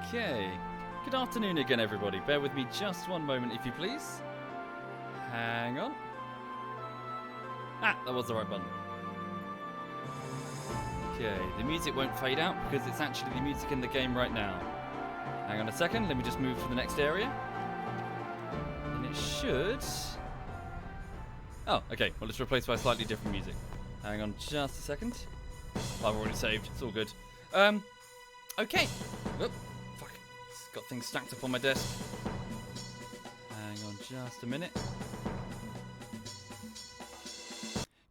Okay, good afternoon again, everybody. Bear with me just one moment, if you please. Hang on. Ah, that was the right button. Okay, the music won't fade out because it's actually the music in the game right now. Hang on a second, let me just move to the next area. And it should... Oh, okay, well it's replaced by slightly different music. Hang on just a second. I've already saved, it's all good. Okay. Oop, fuck, it's got things stacked up on my desk. Hang on just a minute.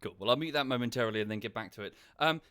Cool. Well, I'll mute that momentarily and then get back to it.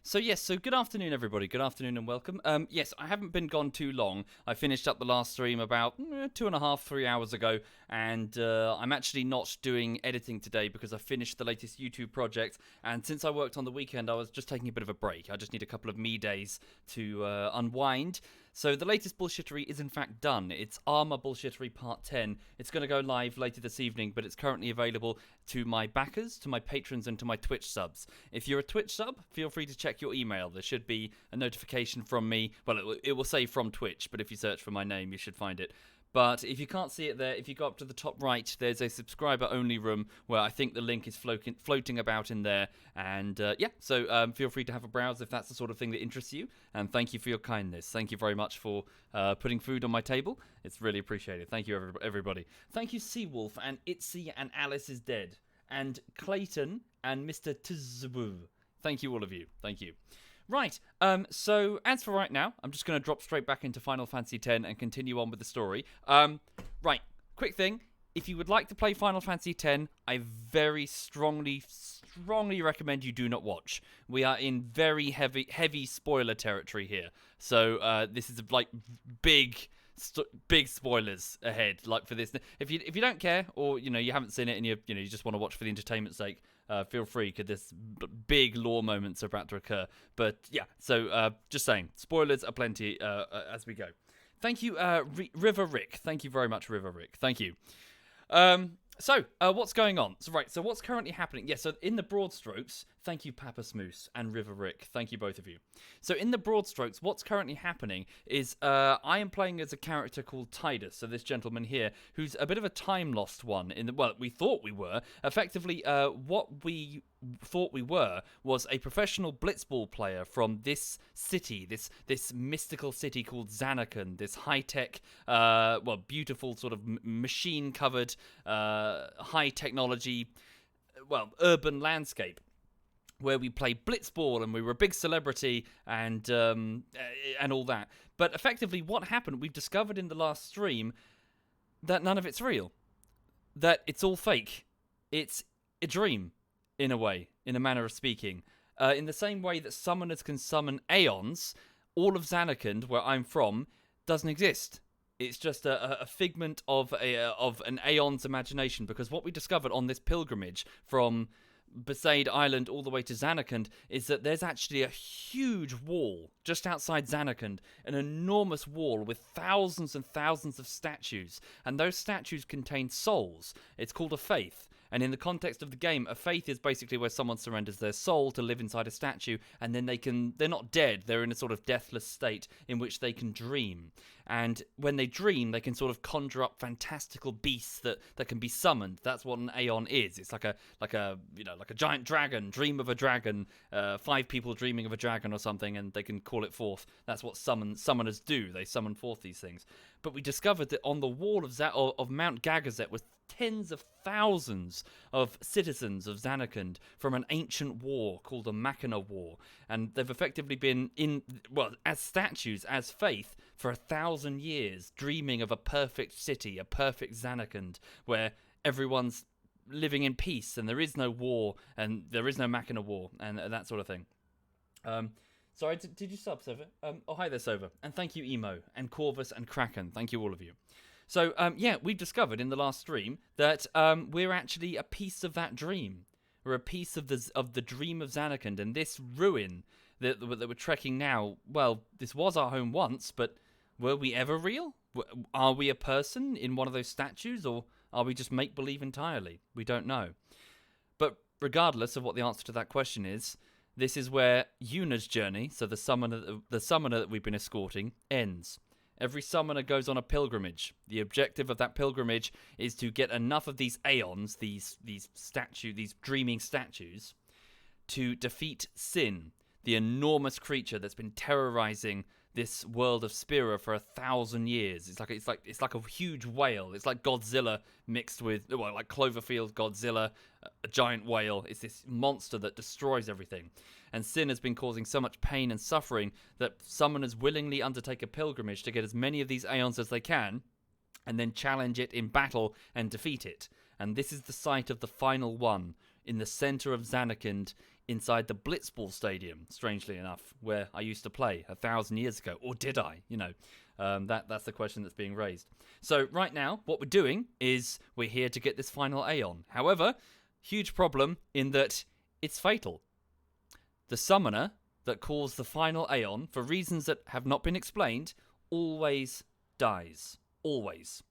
So good afternoon, everybody. Good afternoon and welcome. Yes, I haven't been gone too long. I finished up the last stream about 2.5, 3 hours ago, and I'm actually not doing editing today because I finished the latest YouTube project, and since I worked on the weekend, I was just taking a bit of a break. I just need a couple of me days to unwind. So the latest bullshittery is in fact done. It's Armour Bullshittery Part 10. It's going to go live later this evening, but it's currently available to my backers, to my patrons, and to my Twitch subs. If you're a Twitch sub, feel free to check your email. There should be a notification from me. Well, it will say from Twitch, but if you search for my name, you should find it. But if you can't see it there, if you go up to the top right, there's a subscriber-only room where I think the link is floating about in there. And so feel free to have a browse if that's the sort of thing that interests you. And thank you for your kindness. Thank you very much for putting food on my table. It's really appreciated. Thank you, everybody. Thank you, Seawolf, and Itzy, and Alice is Dead, and Clayton, and Mr. Tzboo. Thank you, all of you. Thank you. Right, so as for right now, I'm just going to drop straight back into Final Fantasy X and continue on with the story. Right, quick thing. If you would like to play Final Fantasy X, I very strongly recommend you do not watch. We are in very heavy spoiler territory here. So this is like big big spoilers ahead. Like for this, if you don't care, or you haven't seen it and you just want to watch for the entertainment's sake, feel free, because there's big lore moments are about to occur. But yeah, so just saying, spoilers are plenty as we go. Thank you, River Rick. Thank you very much, River Rick. Thank you. So, what's going on? So what's currently happening? Yeah, so in the broad strokes, thank you, Papa Smoose and River Rick. Thank you, both of you. So in the broad strokes, what's currently happening is I am playing as a character called Tidus, so this gentleman here, who's a bit of a time-lost one. Well, we thought we were. Effectively, what we thought we were was a professional blitzball player from this city, this mystical city called Zanarkand, this high-tech, beautiful sort of machine-covered, high-technology, urban landscape, where we played blitzball and we were a big celebrity and all that. But effectively, what happened? We've discovered in the last stream that none of it's real, that it's all fake. It's a dream, in a way, in a manner of speaking. In the same way that summoners can summon aeons, all of Zanarkand, where I'm from, doesn't exist. It's just a figment of an aeon's imagination, because what we discovered on this pilgrimage from Besaid Island all the way to Zanarkand is that there's actually a huge wall just outside Zanarkand, an enormous wall with thousands and thousands of statues, and those statues contain souls. It's called a faith. And in the context of the game, a faith is basically where someone surrenders their soul to live inside a statue, and then they're not dead, they're in a sort of deathless state in which they can dream. And when they dream, they can sort of conjure up fantastical beasts that can be summoned. That's what an aeon is. It's like a giant dragon, dream of a dragon, 5 people dreaming of a dragon or something, and they can call it forth. That's what summoners do. They summon forth these things. But we discovered that on the wall of Mount Gagazet was tens of thousands of citizens of Zanarkand from an ancient war called the Machina War, and they've effectively been as statues, as faith, for 1,000 years, dreaming of a perfect city, a perfect Zanarkand, where everyone's living in peace, and there is no war, and there is no Machina War, and that sort of thing. Sorry, did you sub, Sova? Hi there, Sova, and thank you, Emo, and Corvus, and Kraken. Thank you, all of you. So, we've discovered in the last stream that we're actually a piece of that dream. We're a piece of the dream of Zanarkand, and this ruin that we're trekking now, well, this was our home once, but were we ever real? Are we a person in one of those statues, or are we just make-believe entirely? We don't know. But regardless of what the answer to that question is, this is where Yuna's journey, so the summoner that we've been escorting, ends. Every summoner goes on a pilgrimage. The objective of that pilgrimage is to get enough of these aeons, these dreaming statues, to defeat Sin, the enormous creature that's been terrorizing this world of Spira for 1,000 years. It's like a huge whale. It's like Godzilla mixed with like Cloverfield Godzilla, a giant whale. It's this monster that destroys everything. And Sin has been causing so much pain and suffering that summoners willingly undertake a pilgrimage to get as many of these aeons as they can, and then challenge it in battle and defeat it. And this is the site of the final one, in the center of Zanarkand, inside the Blitzball Stadium, strangely enough, where I used to play 1,000 years ago. Or did I? That's the question that's being raised. So right now, what we're doing is we're here to get this final aeon. However, huge problem in that it's fatal. The summoner that calls the final aeon, for reasons that have not been explained, always dies. Always.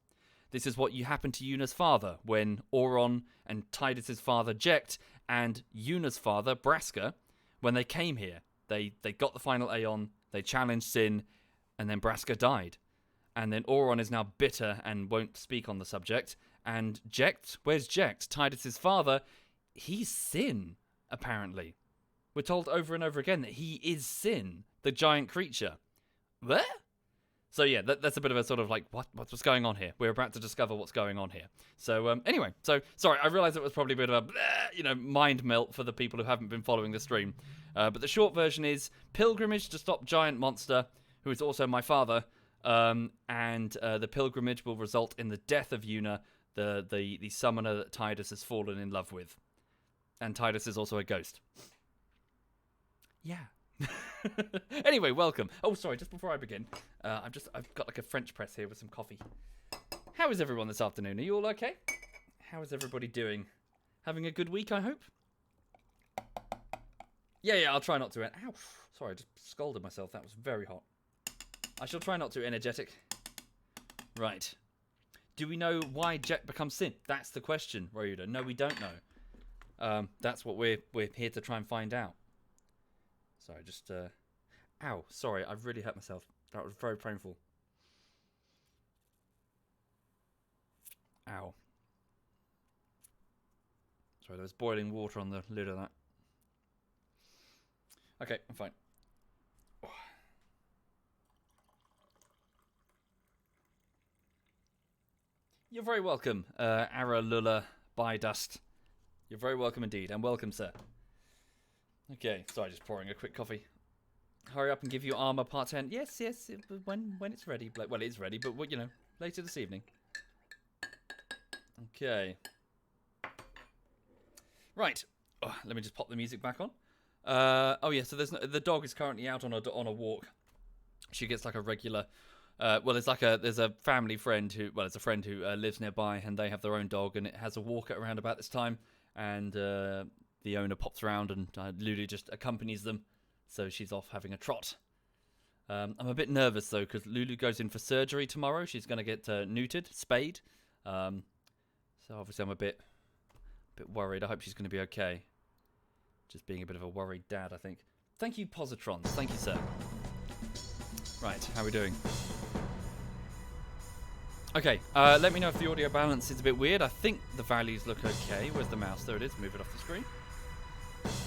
This is what happened to Yuna's father when Auron and Tidus' father Jekt and Yuna's father Braska, when they came here. They got the final aeon, they challenged Sin, and then Braska died. And then Auron is now bitter and won't speak on the subject. And Jekt, where's Jekt? Tidus' father, he's Sin, apparently. We're told over and over again that he is Sin, the giant creature. Where? So yeah, that's a bit of a sort of like, what's going on here? We're about to discover what's going on here. So anyway, so sorry, I realised it was probably a bit of a mind melt for the people who haven't been following the stream. But the short version is pilgrimage to stop giant monster, who is also my father, and the pilgrimage will result in the death of Yuna, the summoner that Tidus has fallen in love with, and Tidus is also a ghost. Yeah. Anyway, welcome. Oh, sorry, just before I begin, I've got like a French press here with some coffee. How is everyone this afternoon? Are you all okay? How is everybody doing? Having a good week, I hope? Yeah, I'll try not to. Ow, sorry, I just scalded myself. That was very hot. I shall try not to energetic. Right. Do we know why Jet becomes Sin? That's the question, Ryuda. No, we don't know. That's what we're here to try and find out. Sorry, just ow, sorry, I've really hurt myself. That was very painful. Ow. Sorry, there was boiling water on the lid of that. Okay, I'm fine. You're very welcome, Ara Lula by Dust. You're very welcome indeed, and welcome, sir. Okay, sorry, just pouring a quick coffee. Hurry up and give you armor part 10. Yes, when it's ready. Well, it is ready, but you know, later this evening. Okay. Right. Oh, let me just pop the music back on. Oh yeah, so the dog is currently out on a walk. She gets like a regular. There's a family friend who, it's a friend who lives nearby, and they have their own dog, and it has a walk at around about this time, and the owner pops around, and Lulu just accompanies them, so she's off having a trot. I'm a bit nervous though, because Lulu goes in for surgery tomorrow. She's going to get neutered, spayed, so obviously I'm a bit worried. I hope she's going to be okay. Just being a bit of a worried dad, I think. Thank you, Positrons. Thank you, sir. Right, how are we doing? Okay, let me know if the audio balance is a bit weird. I think the values look okay. Where's the mouse? There it is. Move it off the screen.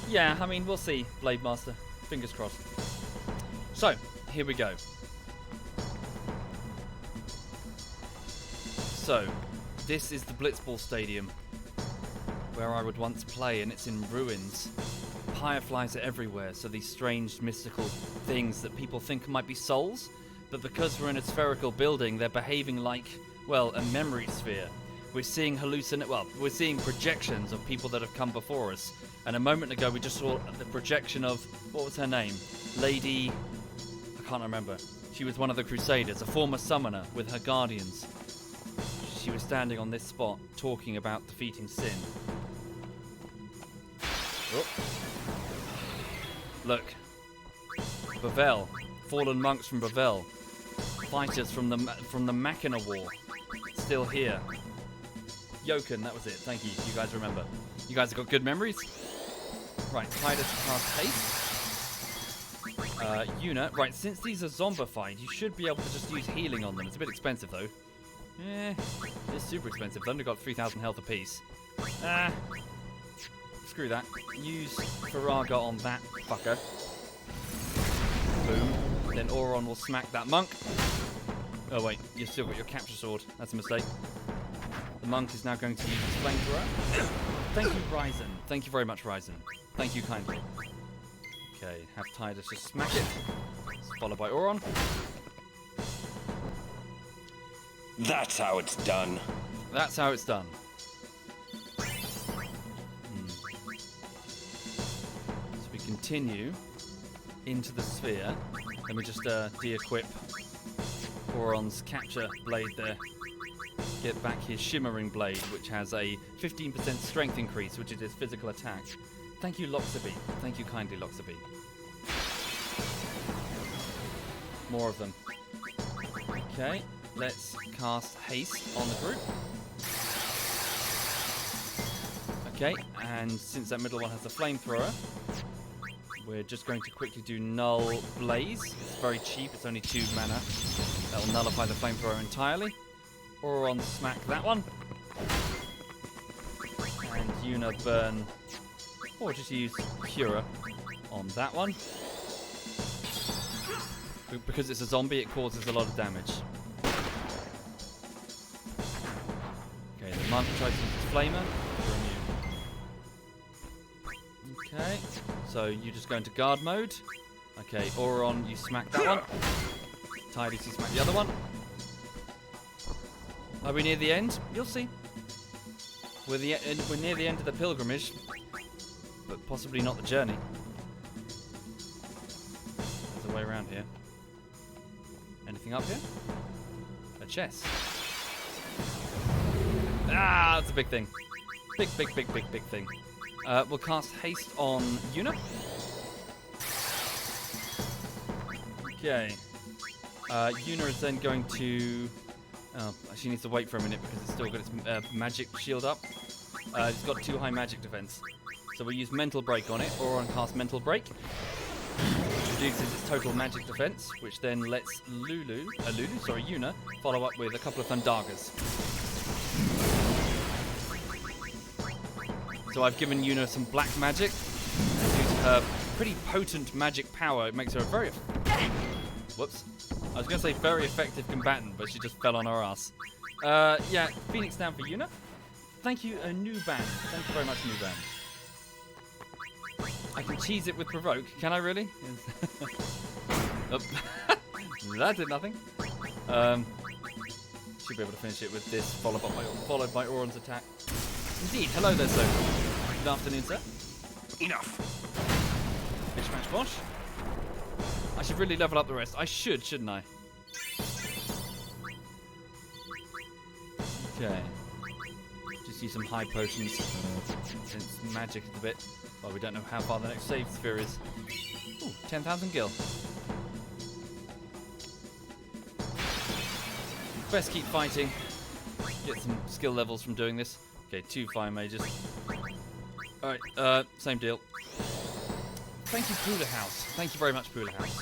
Yeah, I mean, we'll see, Blade Master. Fingers crossed. So, here we go. So, this is the Blitzball Stadium, where I would once play, and it's in ruins. Fireflies are everywhere, so these strange mystical things that people think might be souls, but because we're in a spherical building, they're behaving like, well, a memory sphere. We're seeing we're seeing projections of people that have come before us. And a moment ago, we just saw the projection of, what was her name? Lady, I can't remember. She was one of the Crusaders, a former summoner with her guardians. She was standing on this spot, talking about defeating Sin. Oh. Look, Bavel, fallen monks from Bavel, fighters from the Machina War, still here. Yoken, that was it. Thank you. You guys remember. You guys have got good memories. Right, Titus cast haste. Yuna. Right, since these are zombified, you should be able to just use healing on them. It's a bit expensive though. It's super expensive. They've only got 3,000 health apiece. Screw that. Use Faraga on that fucker. Boom. Then Auron will smack that monk. Oh wait, you've still got your capture sword. That's a mistake. The monk is now going to use his flamethrower. Thank you, Ryzen. Thank you very much, Ryzen. Thank you kindly. Okay, have Titus just smack it. Followed by Auron. That's how it's done. That's how it's done. So we continue into the sphere. Let me just de-equip Auron's capture blade there. Get back his shimmering blade, which has a 15% strength increase, which is his physical attack. Thank you, Loxaby. Thank you kindly, Loxaby. More of them. Okay, let's cast haste on the group. Okay, and since that middle one has a flamethrower, we're just going to quickly do Null Blaze. It's very cheap, it's only 2 mana. That will nullify the flamethrower entirely. Auron smack that one. And Yuna burn, or just use Cura on that one. Because it's a zombie, it causes a lot of damage. Okay, the monk tries to use his flamer. Okay, so you just go into guard mode. Okay, Auron, you smack that one. Tidus, you smack the other one. Are we near the end? You'll see. We're near the end of the pilgrimage, but possibly not the journey. the way around here. Anything up here? A chest. Ah, that's a big thing. Big thing. We'll cast haste on Yuna. Okay. Yuna is then going to... Oh, she needs to wait for a minute because it's still got its magic shield up. It's got too high magic defense. So we'll use Mental Break on it, or on cast Mental Break. Reduces its total magic defense, which then lets Yuna, follow up with a couple of Thundagas. So I've given Yuna some black magic. And due to her pretty potent magic power, it makes her a very... Whoops. I was going to say very effective combatant, but she just fell on her ass. Yeah, Phoenix down for Yuna. Thank you, Nuban. Thank you very much, Nuban. I can cheese it with Provoke. Can I really? Oh. That did nothing. Should be able to finish it with this, followed by Auron's attack. Indeed. Hello there, sir. Good afternoon, sir. Enough. Bitch match bosh. I should really level up the rest. I should, shouldn't I? Okay. Just use some high potions since magic is a bit... Well, we don't know how far the next save sphere is. Ooh, 10,000 gil. Best keep fighting. Get some skill levels from doing this. Okay, 2 fire mages. Alright, same deal. Thank you, Pooler House. Thank you very much, Pooler House.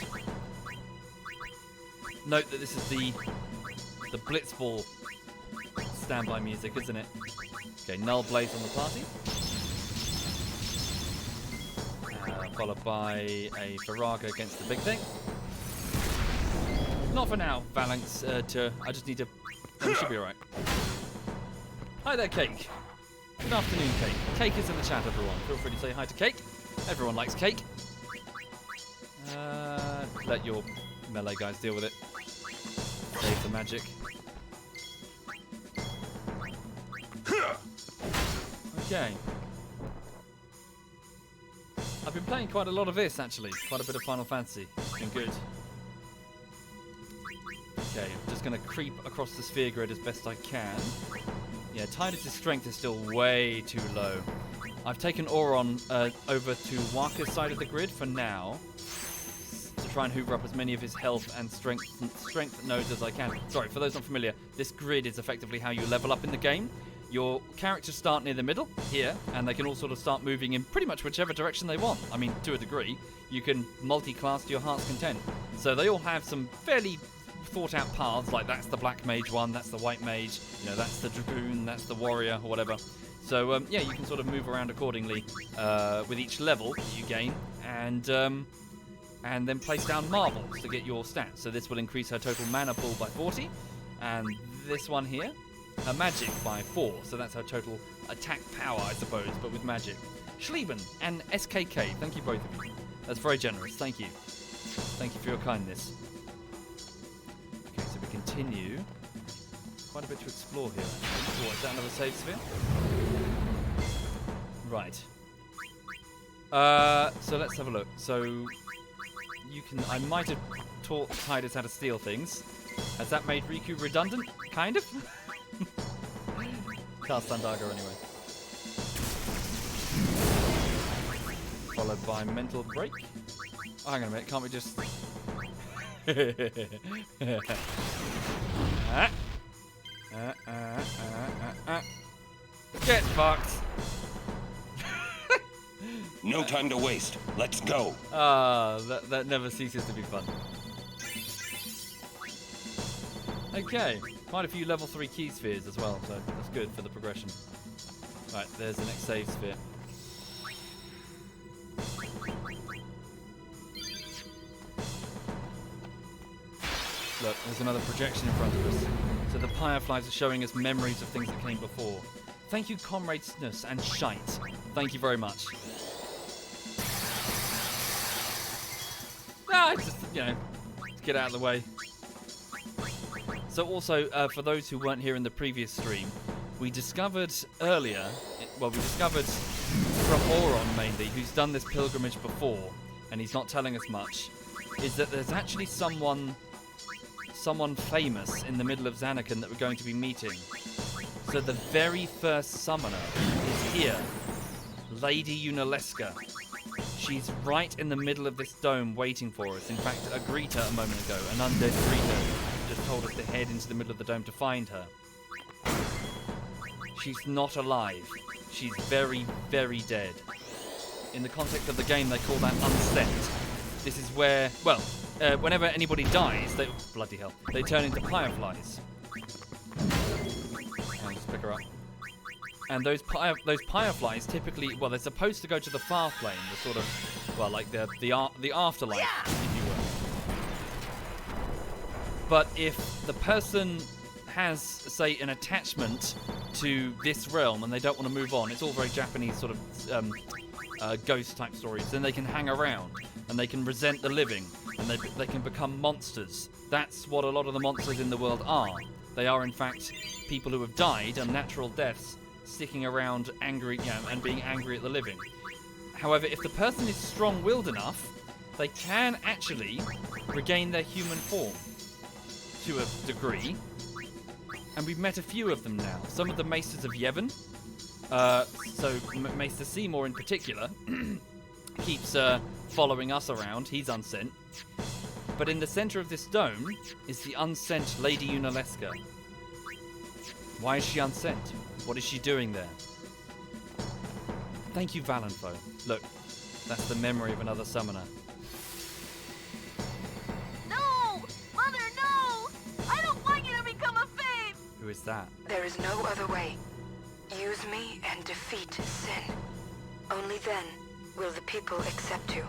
Note that this is the Blitzball standby music, isn't it? Okay, Null Blaze on the party. Followed by a Viraga against the big thing. Not for now, Phalanx. I just need to... Oh, we should be alright. Hi there, Cake. Good afternoon, Cake. Cake is in the chat, everyone. Feel free to say hi to Cake. Everyone likes cake. Let your melee guys deal with it. Save the magic. Okay. I've been playing quite a lot of this, actually. Quite a bit of Final Fantasy. It's been good. Okay, I'm just going to creep across the sphere grid as best I can. Yeah, Tidus' strength is still way too low. I've taken Auron over to Waka's side of the grid for now, to try and hoover up as many of his health and strength nodes as I can. Sorry, for those not familiar, this grid is effectively how you level up in the game. Your characters start near the middle, here, and they can all sort of start moving in pretty much whichever direction they want. I mean, to a degree. You can multi-class to your heart's content. So they all have some fairly thought-out paths, like that's the black mage one, that's the white mage, you know, that's the dragoon, that's the warrior, or whatever. So, yeah, you can sort of move around accordingly with each level that you gain, and then place down marbles to get your stats. So this will increase her total mana pool by 40, and this one here, her magic by 4. So that's her total attack power, I suppose, but with magic. Schleben and SKK, thank you both of you. That's very generous, thank you. Thank you for your kindness. Okay, so we continue. Quite a bit to explore here, actually. What, is that another save sphere? Right. So let's have a look. So you can... I might have taught Tidus how to steal things. Has that made Riku redundant? Kind of? Cast Thundaga anyway. Followed by Mental Break. Oh, hang on a minute, can't we just... Get fucked! No time to waste. Let's go. That never ceases to be fun. Okay, quite a few level 3 key spheres as well, so that's good for the progression. Right, there's the next save sphere. Look, there's another projection in front of us. So the Fireflies are showing us memories of things that came before. Thank you, Comradesness and Shite. Thank you very much. Just, you know, to get out of the way. So also, for those who weren't here in the previous stream, we discovered earlier, we discovered from Auron mainly, who's done this pilgrimage before, and he's not telling us much. is that there's actually someone famous in the middle of Zanarkand that we're going to be meeting. So the very first summoner is here, Lady Yuna. She's right in the middle of this dome waiting for us. In fact, a greeter a moment ago, an undead greeter, just told us to head into the middle of the dome to find her. She's not alive. She's very, very dead. In the context of the game, they call that unsent. This is where, well, whenever anybody dies, they, bloody hell, they turn into fireflies. I'll just pick her up. And those fireflies typically, well, they're supposed to go to the far plane, the sort of, well, like the afterlife, if you will. But if the person has, say, an attachment to this realm and they don't want to move on, it's all very Japanese sort of ghost type stories, then they can hang around and they can resent the living and they can become monsters. That's what a lot of the monsters in the world are. They are, in fact, people who have died, unnatural deaths, sticking around angry, and being angry at the living. However, if the person is strong-willed enough, they can actually regain their human form to a degree. And we've met a few of them now. Some of the Maesters of Yevon. So Maester Seymour in particular keeps following us around. He's unsent. But in the center of this dome is the unsent Lady Yuna. Why is she unsent? What is she doing there? Thank you, Valenfo. Look, that's the memory of another summoner. No! Mother, no! I don't want you to become a fave! Who is that? There is no other way. Use me and defeat sin. Only then will the people accept you.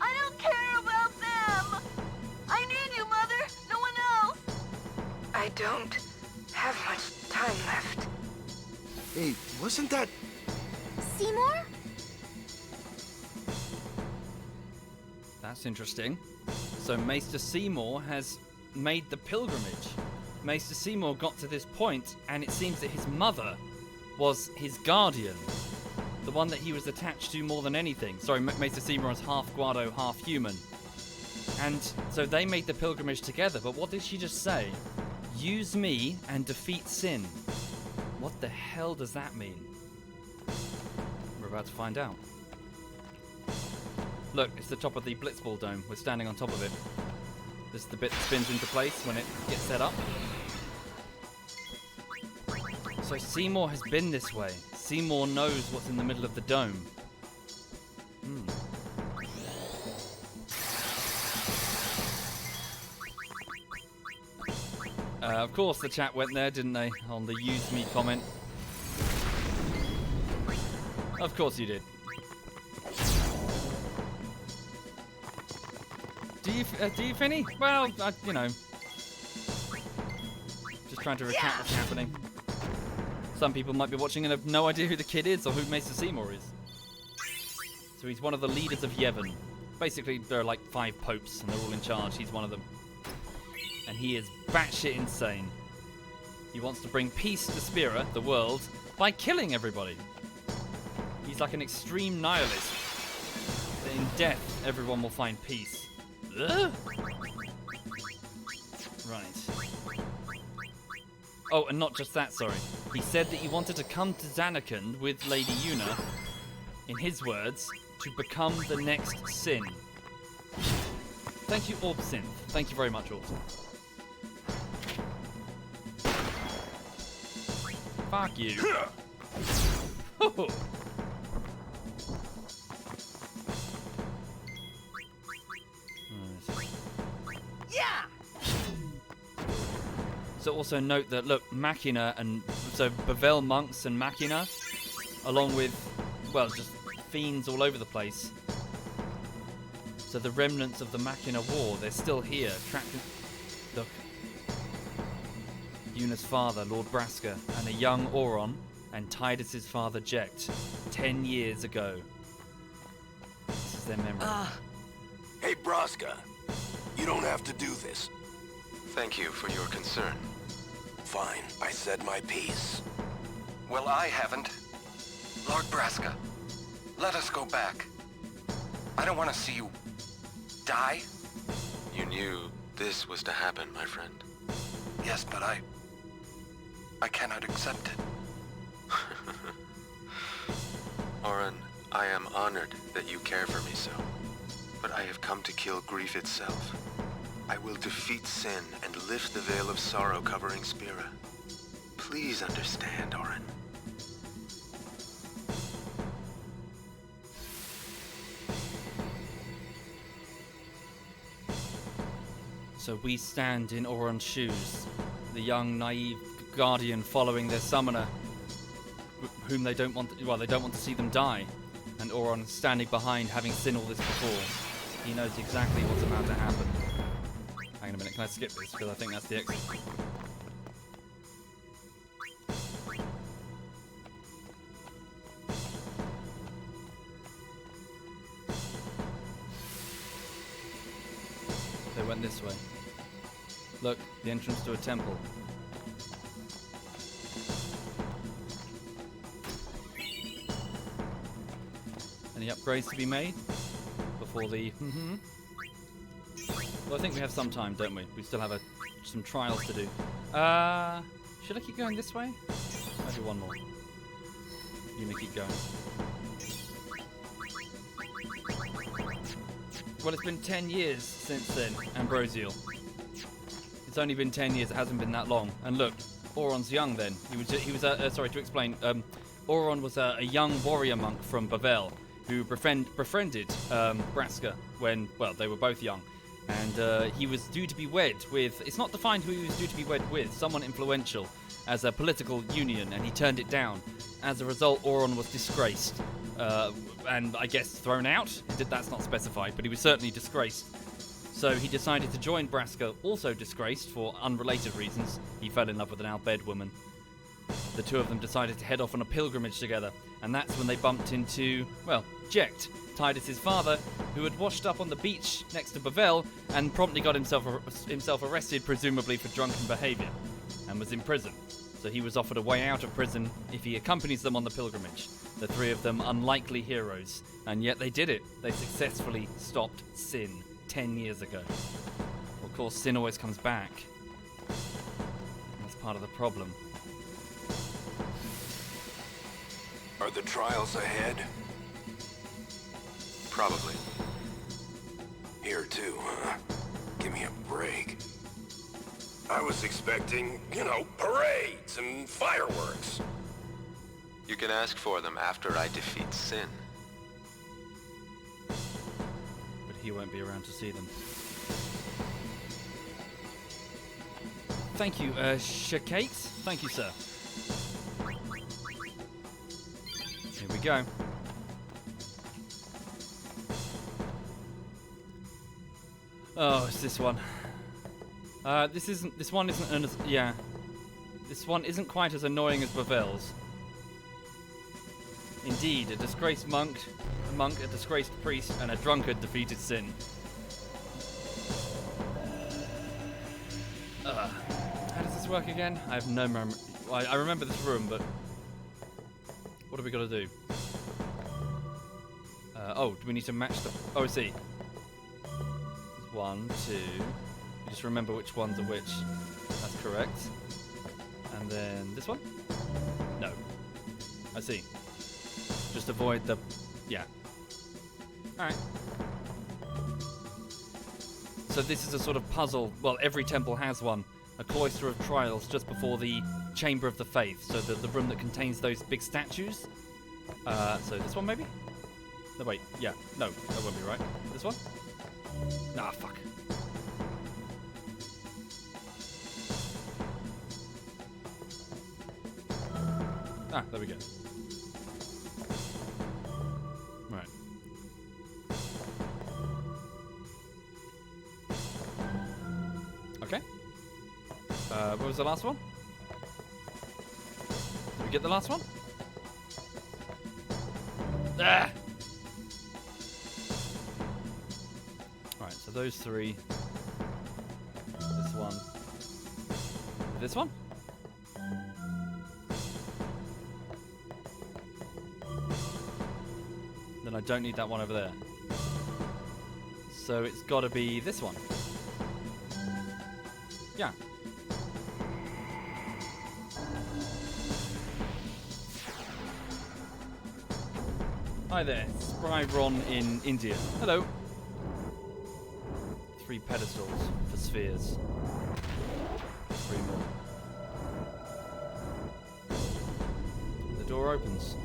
I don't care about them! I need you, Mother! No one else! I don't have much time left. Hey, wasn't that... Seymour? That's interesting. So Maester Seymour has made the pilgrimage. Maester Seymour got to this point, and it seems that his mother was his guardian. The one that he was attached to more than anything. Sorry, Maester Seymour is half Guado, half human. And so they made the pilgrimage together, but what did she just say? Use me and defeat sin. What the hell does that mean? We're about to find out. Look, it's the top of the Blitzball Dome. We're standing on top of it. This is the bit that spins into place when it gets set up. So Seymour has been this way. Seymour knows what's in the middle of the dome. Of course the chat went there, didn't they? On the use me comment. Of course you did. Do you, Finny? Well, you know. Just trying to recap what's happening. Some people might be watching and have no idea who the kid is or who Maester Seymour is. So he's one of the leaders of Yevon. Basically, there are like 5 popes and they're all in charge. He's one of them. And he is batshit insane. He wants to bring peace to Spira, the world, by killing everybody. He's like an extreme nihilist. In death, everyone will find peace. Ugh. Right. Oh, and not just that, sorry. He said that he wanted to come to Zanarkand with Lady Yuna, in his words, to become the next Sin. Thank you, Orbsynth. Thank you very much, Orbsynth. Fuck you. Yeah! So also note that, look, Machina and... So Bavel monks and Machina, along with, well, just fiends all over the place. So the remnants of the Machina war, they're still here, trapped in... Look. Yuna's father, Lord Braska, and a young Auron, and Tidus's father, Jekt, 10 years ago. This is their memory. Hey, Braska. You don't have to do this. Thank you for your concern. Fine, I said my piece. Well, I haven't. Lord Braska, let us go back. I don't want to see you die. You knew this was to happen, my friend. Yes, but I cannot accept it. Oren, I am honored that you care for me so. But I have come to kill grief itself. I will defeat sin and lift the veil of sorrow covering Spira. Please understand, Oren. So we stand in Oron's shoes, the young, naive guardian following their summoner, whom they don't want. They don't want to see them die. And Oron standing behind, having seen all this before. He knows exactly what's about to happen. Hang on a minute, can I skip this? Because I think that's the exit. They went this way. Look, the entrance to a temple. Any upgrades to be made before the... Well, I think we have some time, don't we? We still have some trials to do. Should I keep going this way? Maybe one more. Yuna, keep going. Well, it's been 10 years since then, Ambrosial. It's only been 10 years, it hasn't been that long. And look, Oron's young then. He was sorry to explain, Oron was a young warrior monk from Bavel who befriended Braska when, well, they were both young. And he was due to be wed with, it's not defined who he was due to be wed with, someone influential as a political union, and he turned it down. As a result, Oron was disgraced. And I guess thrown out? That's not specified, but he was certainly disgraced. So he decided to join Braska, also disgraced for unrelated reasons. He fell in love with an Albed woman. The two of them decided to head off on a pilgrimage together, and that's when they bumped into, well, Jecht, Titus's father, who had washed up on the beach next to Bavel and promptly got himself arrested, presumably for drunken behavior, and was in prison. So he was offered a way out of prison if he accompanies them on the pilgrimage. The three of them unlikely heroes, and yet they did it. They successfully stopped sin 10 years ago. Of course, sin always comes back. That's part of the problem. Are the trials ahead? Probably. Here too, huh? Give me a break. I was expecting, parades and fireworks. You can ask for them after I defeat sin. But he won't be around to see them. Thank you, Shakate. Thank you, sir. Here we go. Oh, it's this one. This one isn't quite as annoying as Bavel's. Indeed, a disgraced monk, a disgraced priest, and a drunkard defeated sin. How does this work again? I have no memory. I remember this room, but what have we got to do? Oh, do we need to match the... Oh, I see. 1, 2... You just remember which ones are which. That's correct. And then this one? No. I see. Just avoid the... Yeah. Alright. So this is a sort of puzzle. Well, every temple has one. A cloister of trials just before the Chamber of the Faith. So the room that contains those big statues. So this one maybe? No, wait. Yeah. No, that won't be right. This one? Ah, fuck. Ah, there we go. Right. Okay. What was the last one? Did we get the last one? Ah! Alright, so those three. This one. This one? Then I don't need that one over there. So it's got to be this one. Yeah. Hi there, Spry Ron in India. Hello. 3 pedestals for spheres. 3 more. The door opens.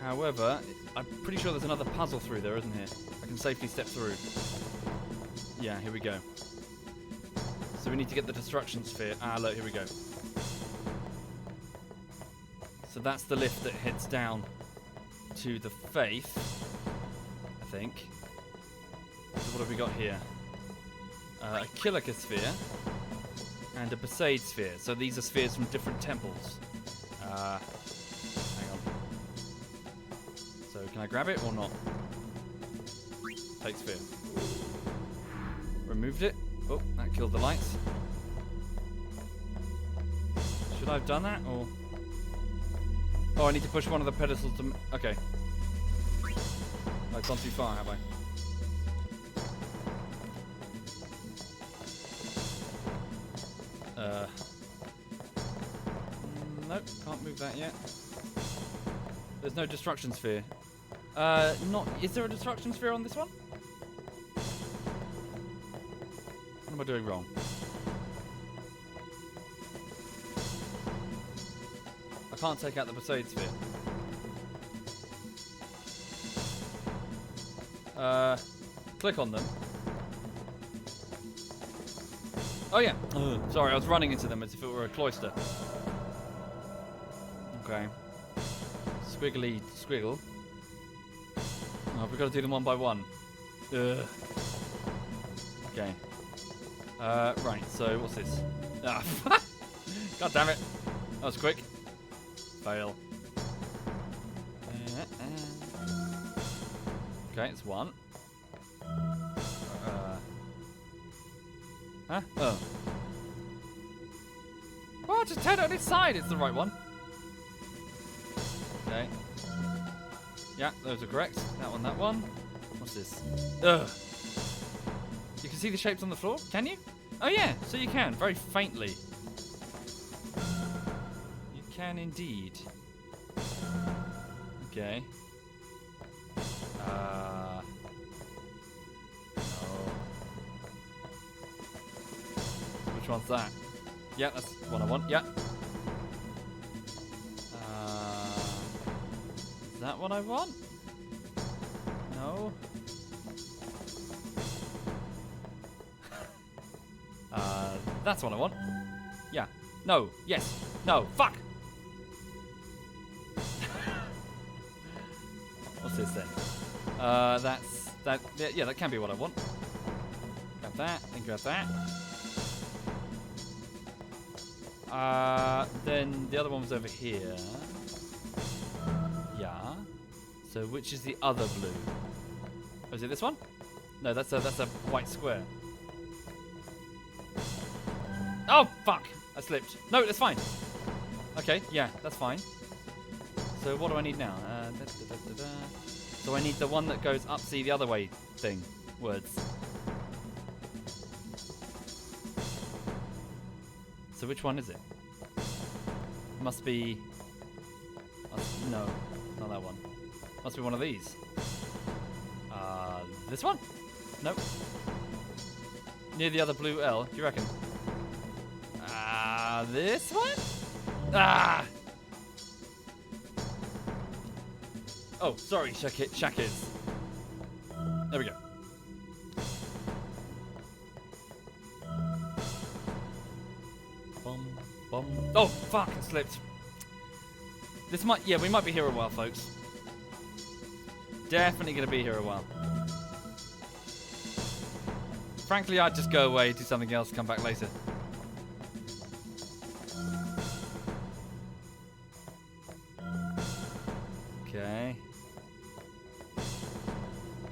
However, I'm pretty sure there's another puzzle through there, isn't here? I can safely step through. Yeah, here we go. So we need to get the destruction sphere. Ah, look, here we go. So that's the lift that heads down to the Faith, I think. So what have we got here? A Kilika sphere and a Besaid sphere. So these are spheres from different temples. Hang on. So can I grab it or not? Take sphere. Removed it. Oh, that killed the lights. Should I have done that or? Oh, I need to push one of the pedestals to... Okay. I've gone too far, have I? Nope, can't move that yet. There's no destruction sphere. Not... Is there a destruction sphere on this one? What am I doing wrong? I can't take out the Besaid sphere. Click on them. Oh yeah. Sorry, I was running into them as if it were a cloister. Okay. Squiggly squiggle. Oh, we've got to do them one by one. Ugh. Okay. Right, so what's this? Ah, God damn it. That was quick. Fail. Okay, it's 1. Huh? Oh. Well, just turn it on its side. It's the right one. Okay. Yeah, those are correct. That one. What's this? Ugh. You can see the shapes on the floor? Can you? Oh yeah, so you can, very faintly. You can indeed. Okay. No. Which one's that? Yeah, that's the one I want, yeah. Is that what I want? No. That's what I want. Yeah. No. Yes. No. Fuck! What's this then? That's... That... Yeah, that can be what I want. Grab that, then grab that. Then the other one was over here. Yeah. So which is the other blue? Oh, is it this one? No, that's a white square. Oh, fuck! I slipped. No, that's fine. Okay, yeah, that's fine. So what do I need now? So I need the one that goes up, see, the other way thing. Words. So which one is it? Must be... no, not that one. Must be one of these. This one? Nope. Near the other blue L, do you reckon? This one? Ah! Oh, sorry, Shakiz. There we go. Bum, bum. Oh, fuck, I slipped. This might, yeah, we might be here a while, folks. Definitely gonna be here a while. Frankly, I'd just go away, do something else, come back later. Okay.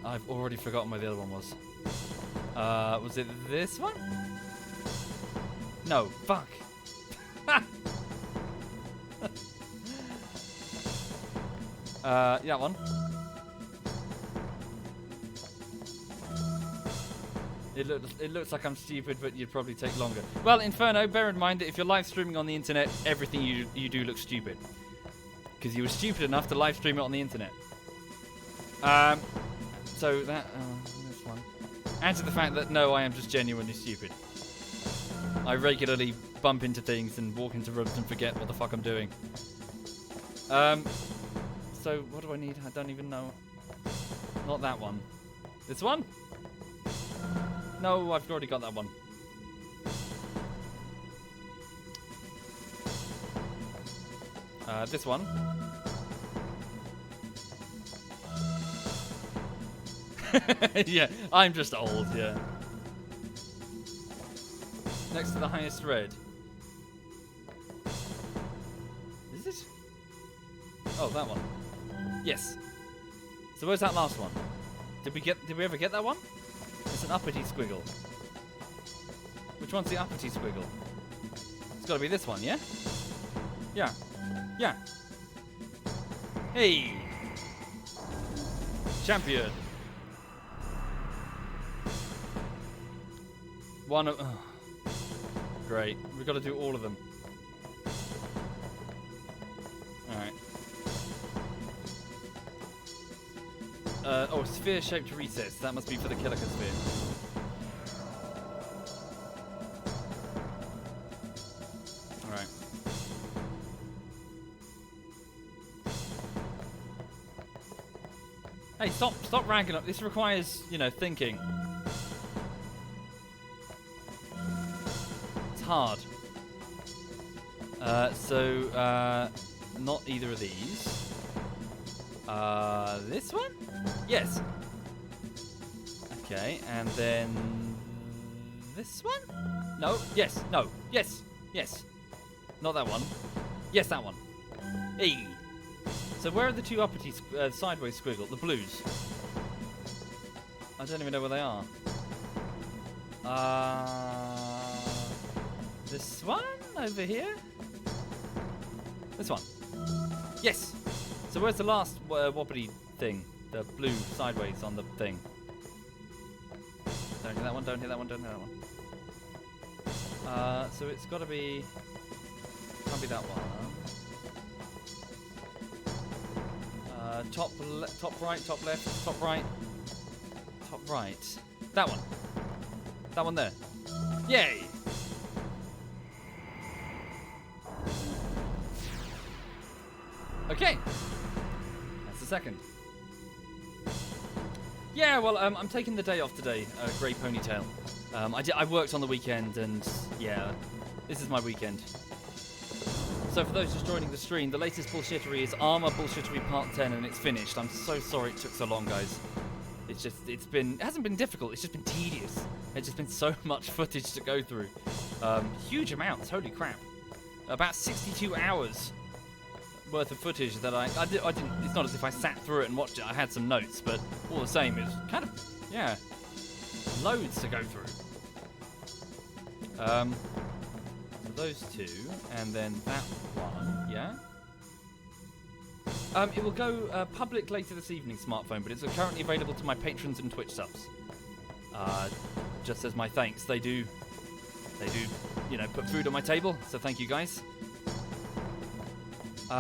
I've already forgotten where the other one was. Was it this one? No, fuck. That one. It looks like I'm stupid, but you'd probably take longer. Well, Inferno, bear in mind that if you're live streaming on the internet, everything you do looks stupid. Because you were stupid enough to live stream it on the internet. So that this one. And to the fact that no, I am just genuinely stupid. I regularly bump into things and walk into rooms and forget what the fuck I'm doing. So what do I need? I don't even know. Not that one. This one? No, I've already got that one. This one. Yeah, I'm just old, yeah. Next to the highest red. Is it? Oh, that one. Yes. So where's that last one? Did we ever get that one? It's an uppity squiggle. Which one's the uppity squiggle? It's gotta be this one, yeah? Yeah. Yeah. Hey! Champion! One of... Oh. Great. We've got to do all of them. Alright. Oh, sphere-shaped recess. That must be for the Killica sphere. Alright. Hey, stop ranking up. This requires, you know, thinking. It's hard. Not either of these. This one? Yes. Okay, and then this one? No. Yes. No. Yes. Yes. Not that one. Yes, that one. Hey. So where are the two uppity sideways squiggle? The blues. I don't even know where they are. This one over here. This one. Yes. So where's the last wobbly thing? The blue sideways on the thing. Don't hit that one, don't hit that one, don't hit that one. So it's gotta be... Can't be that one. Top right, top left, top right. Top right. That one. That one there. Yay! Okay. That's the second. Yeah, well, I'm taking the day off today. Grey ponytail. I worked on the weekend, and yeah, this is my weekend. So for those just joining the stream, the latest bullshittery is Armor Bullshittery Part 10, and it's finished. I'm so sorry it took so long, guys. It hasn't been difficult. It's just been tedious. It's just been so much footage to go through. Huge amounts. Holy crap. About 62 hours worth of footage that I didn't. It's not as if I sat through it and watched it. I had some notes, but all the same, it's kind of, yeah, loads to go through. So those two, and then that one, yeah. It will go public later this evening, smartphone, but it's currently available to my patrons and Twitch subs. Just as my thanks, they do, you know, put food on my table. So thank you, guys. So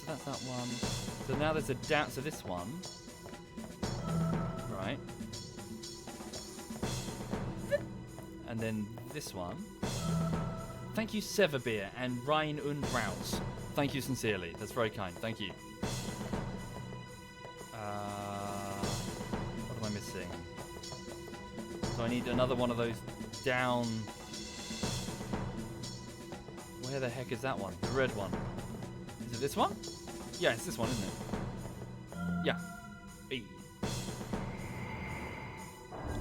that's that one. So now there's a doubt. So this one, right? And then this one. Thank you, Severbeer and Ryan Unbraus. Thank you sincerely. That's very kind. Thank you. What am I missing? So I need another one of those down. Where the heck is that one? The red one. Is it this one? Yeah, it's this one, isn't it? Yeah. E.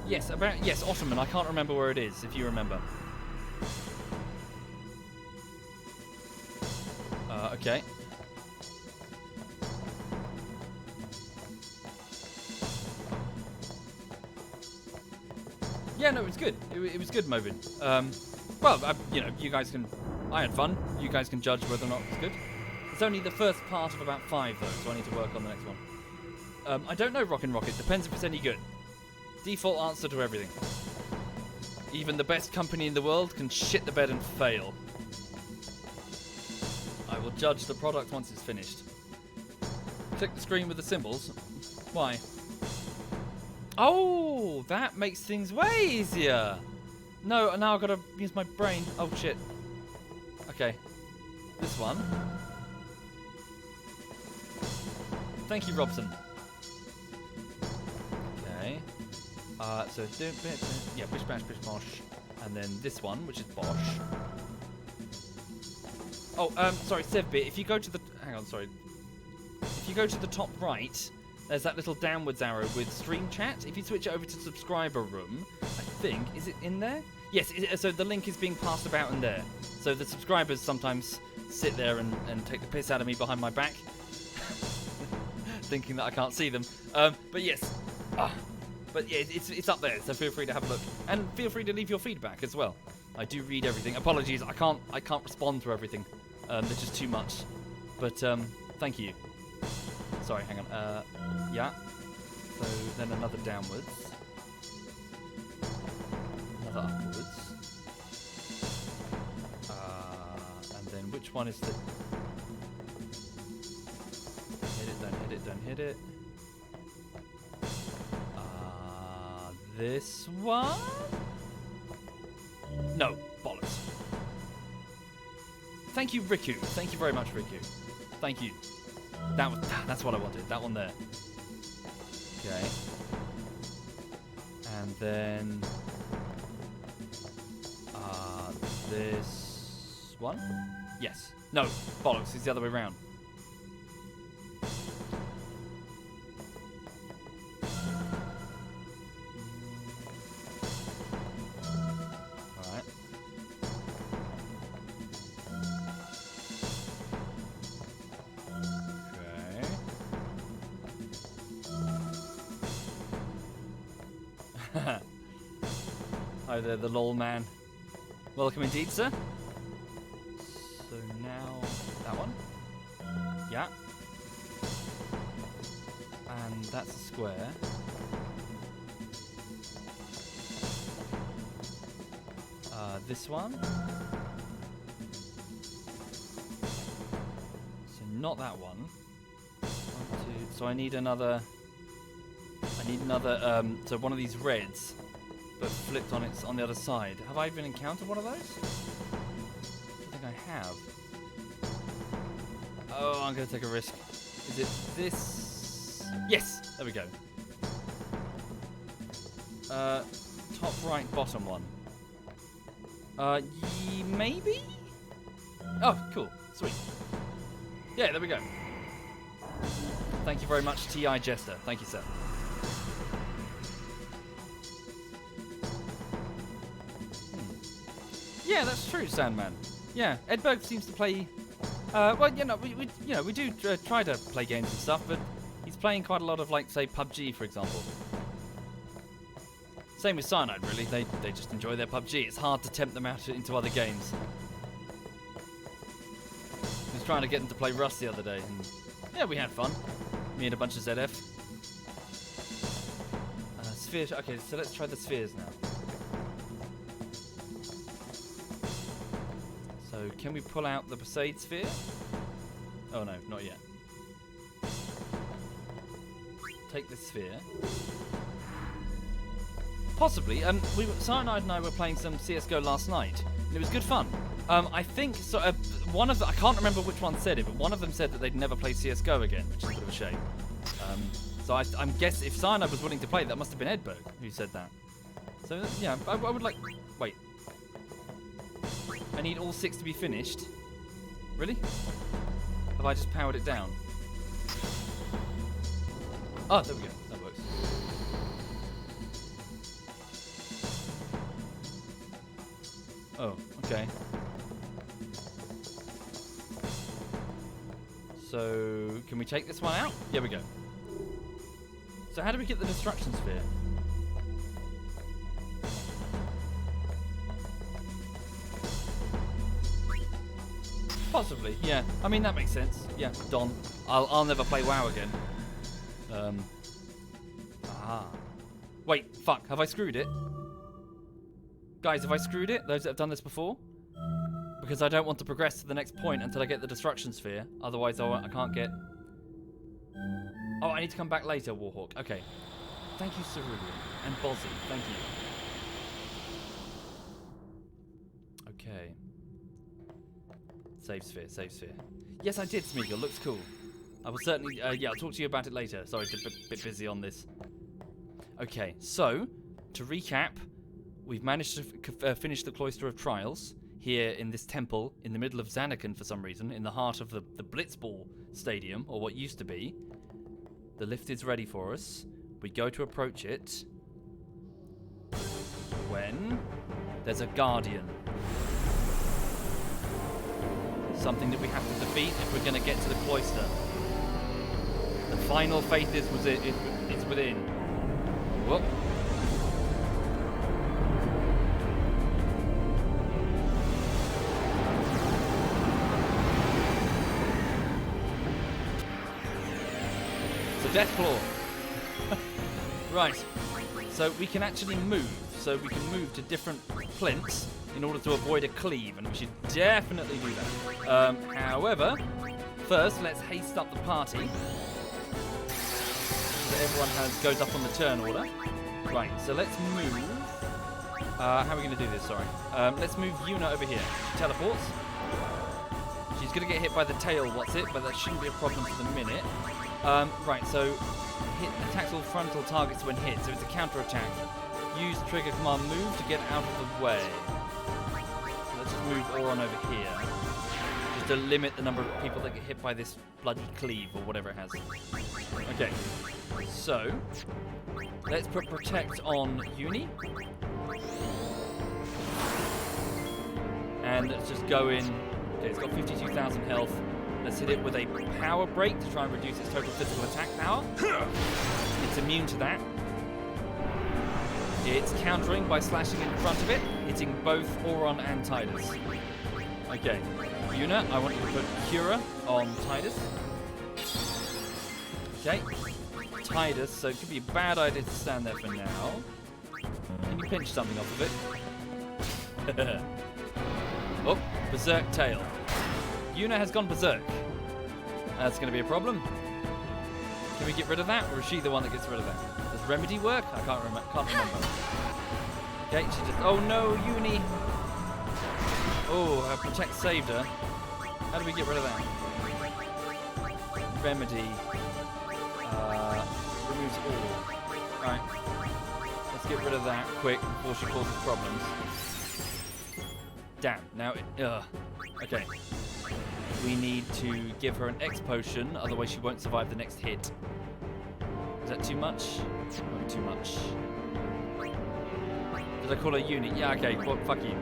Yes, yes, Ottoman. I can't remember where it is, if you remember. Okay. Yeah, no, it was good. It was good, Mobin. Well, you know, you guys can... I had fun. You guys can judge whether or not it's good. It's only the first part of about 5, though, so I need to work on the next one. I don't know, Rockin' Rocket. Depends if it's any good. Default answer to everything. Even the best company in the world can shit the bed and fail. I will judge the product once it's finished. Click the screen with the symbols. Why? Oh, that makes things way easier. No, now I've got to use my brain. Oh, shit. Okay. This one. Thank you, Robson. Okay. So, yeah, bish bash, bish bosh. And then this one, which is bosh. Oh, sorry, Sevbit, if you go to the... Hang on, sorry. If you go to the top right, there's that little downwards arrow with stream chat. If you switch it over to subscriber room, I think, is it in there? Yes, so the link is being passed about in there. So the subscribers sometimes sit there and take the piss out of me behind my back. Thinking that I can't see them. But yes. But yeah, it's up there, so feel free to have a look. And feel free to leave your feedback as well. I do read everything. Apologies, I can't respond to everything. There's just too much. But thank you. Sorry, hang on. Yeah. So then another downwards. Another upwards. And then which one is the... Hit it, don't hit it, don't hit it. This one? No, bollocks. Thank you, Riku. Thank you very much, Riku. Thank you. That's what I wanted. That one there. Okay. And then this one? Yes. No, bollocks. It's the other way around. Hi there, the lol man. Welcome indeed, sir. So now that one. Yeah. And that's a square. This one. So not that one. 1, 2. So I need another. So one of these reds, but flipped on the other side. Have I even encountered one of those? I think I have. Oh, I'm going to take a risk. Is it this? Yes! There we go. Top right, bottom one. Maybe? Oh, cool. Sweet. Yeah, there we go. Thank you very much, T.I. Jester. Thank you, sir. Yeah, that's true, Sandman. Yeah, Edberg seems to play. Well, you know, we do try to play games and stuff, but he's playing quite a lot of, like, say, PUBG, for example. Same with Cyanide, really. They just enjoy their PUBG. It's hard to tempt them out into other games. I was trying to get them to play Rust the other day, and yeah, we had fun. Me and a bunch of ZF. Spheres. Okay, so let's try the spheres now. So can we pull out the Perseid sphere? Oh no, not yet. Take the sphere. Possibly. Cyanide and I were playing some CS:GO last night, and it was good fun. I think so. One of I can't remember which one said it, but one of them said that they'd never play CS:GO again, which is a bit of a shame. So I'm guessing if Cyanide was willing to play, that must have been Edberg who said that. So yeah, I would like. Wait. I need all 6 to be finished. Really? Have I just powered it down? Oh, there we go. That works. Oh, okay. So, can we take this one out? Here we go. So how do we get the destruction sphere? Possibly, yeah. I mean, that makes sense. Yeah, Don. I'll never play WoW again. Wait, fuck. Have I screwed it? Guys, have I screwed it? Those that have done this before? Because I don't want to progress to the next point until I get the destruction sphere. Otherwise, I can't get... Oh, I need to come back later, Warhawk. Okay. Thank you, Cerulean. And Bozzy. Thank you. Okay. Save sphere, save sphere. Yes, I did, Smeagol. Looks cool. I will certainly... yeah, I'll talk to you about it later. Sorry, a bit busy on this. Okay, so, to recap, we've managed to finish the Cloister of Trials here in this temple in the middle of Zanarkand for some reason, in the heart of the Blitzball Stadium, or what used to be. The lift is ready for us. We go to approach it when there's a Guardian. Something that we have to defeat if we're going to get to the Cloister. The final faith is within. Whoop. It's a death claw. Right. So we can actually move. So we can move to different plinths in order to avoid a cleave, and we should definitely do that. However, first let's haste up the party. So everyone goes up on the turn order. Right, so let's move. How are we going to do this? Sorry. Let's move Yuna over here. She teleports. She's going to get hit by the tail, but that shouldn't be a problem for the minute. Right, so attacks all frontal targets when hit, so it's a counter attack. Use trigger command move to get out of the way. So let's just move Auron over here. Just to limit the number of people that get hit by this bloody cleave or whatever it has. Okay. So, let's put Protect on Uni. And let's just go in. Okay, it's got 52,000 health. Let's hit it with a power break to try and reduce its total physical attack power. It's immune to that. It's countering by slashing in front of it, hitting both Auron and Tidus. Okay, Yuna, I want you to put Cura on Tidus. Okay, Tidus, so it could be a bad idea to stand there for now. Can you pinch something off of it? Oh, Berserk Tail. Yuna has gone Berserk. That's going to be a problem. Can we get rid of that, or is she the one that gets rid of that? Does Remedy work? I can't remember. Okay, she just... Oh no, Uni! Oh, her Protect saved her. How do we get rid of that? Remedy. Removes all. Alright. Let's get rid of that quick before she causes problems. Damn, now it... Okay. We need to give her an X potion, otherwise she won't survive the next hit. Is that too much? Not too much. Did I call her Uni? Yeah, okay, well, fuck you.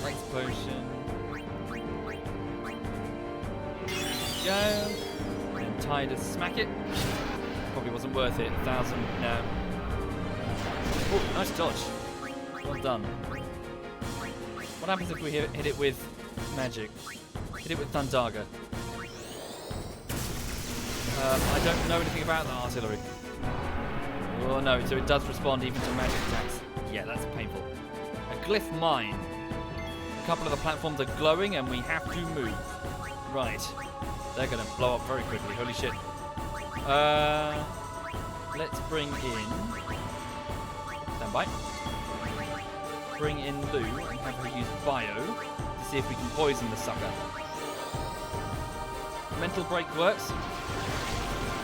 X potion. Go. And Tidus smack it. Probably wasn't worth it. 1,000, no. Oh, nice dodge. Well done. What happens if we hit it with magic? Hit it with Thundaga. I don't know anything about the artillery. Oh no, so it does respond even to magic attacks. Yeah, that's painful. A glyph mine. A couple of the platforms are glowing and we have to move. Right. They're going to blow up very quickly. Holy shit. Let's bring in... Stand by. Bring in Lou and have her use Bio to see if we can poison the sucker. Mental break works.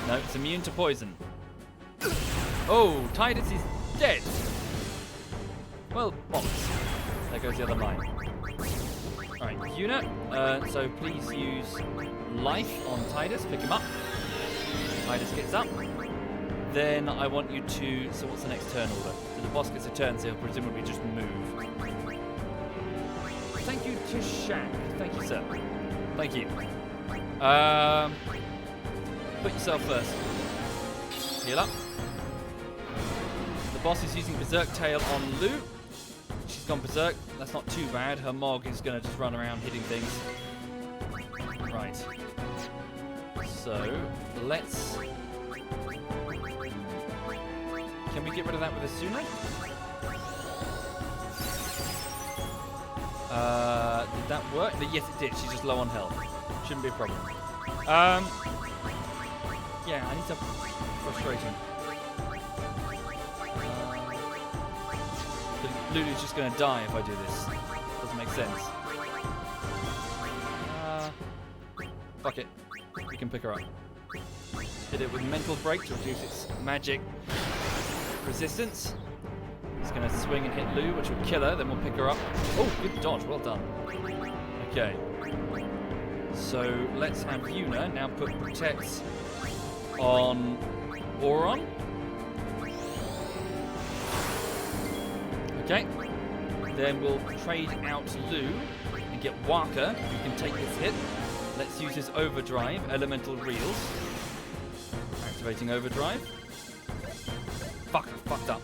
No, it's immune to poison. Oh, Tidus is dead. Well, bollocks. There goes the other line. Alright, Yuna, so please use Life on Tidus. Pick him up. Tidus gets up. Then I want you to... So what's the next turn order? So the boss gets a turn, so he'll presumably just move. Thank you to Shaq. Thank you, sir. Thank you. Put yourself first. Heal up. The boss is using Berserk Tail on Lou. She's gone Berserk. That's not too bad. Her Mog is going to just run around hitting things. Right. So, let's... Can we get rid of that with a Suna? Did that work? Yes, it did. She's just low on health. Shouldn't be a problem. Yeah, I need to... Frustrating. Lulu's just going to die if I do this. Doesn't make sense. Fuck it. We can pick her up. Hit it with Mental Break to reduce its magic resistance. It's going to swing and hit Lu, which will kill her. Then we'll pick her up. Oh, good dodge. Well done. Okay. So let's have Yuna now put Protect on Auron. Okay. Then we'll trade out Lu and get Waka, who can take this hit. Let's use his Overdrive, Elemental Reels. Activating Overdrive. Fuck, I fucked up.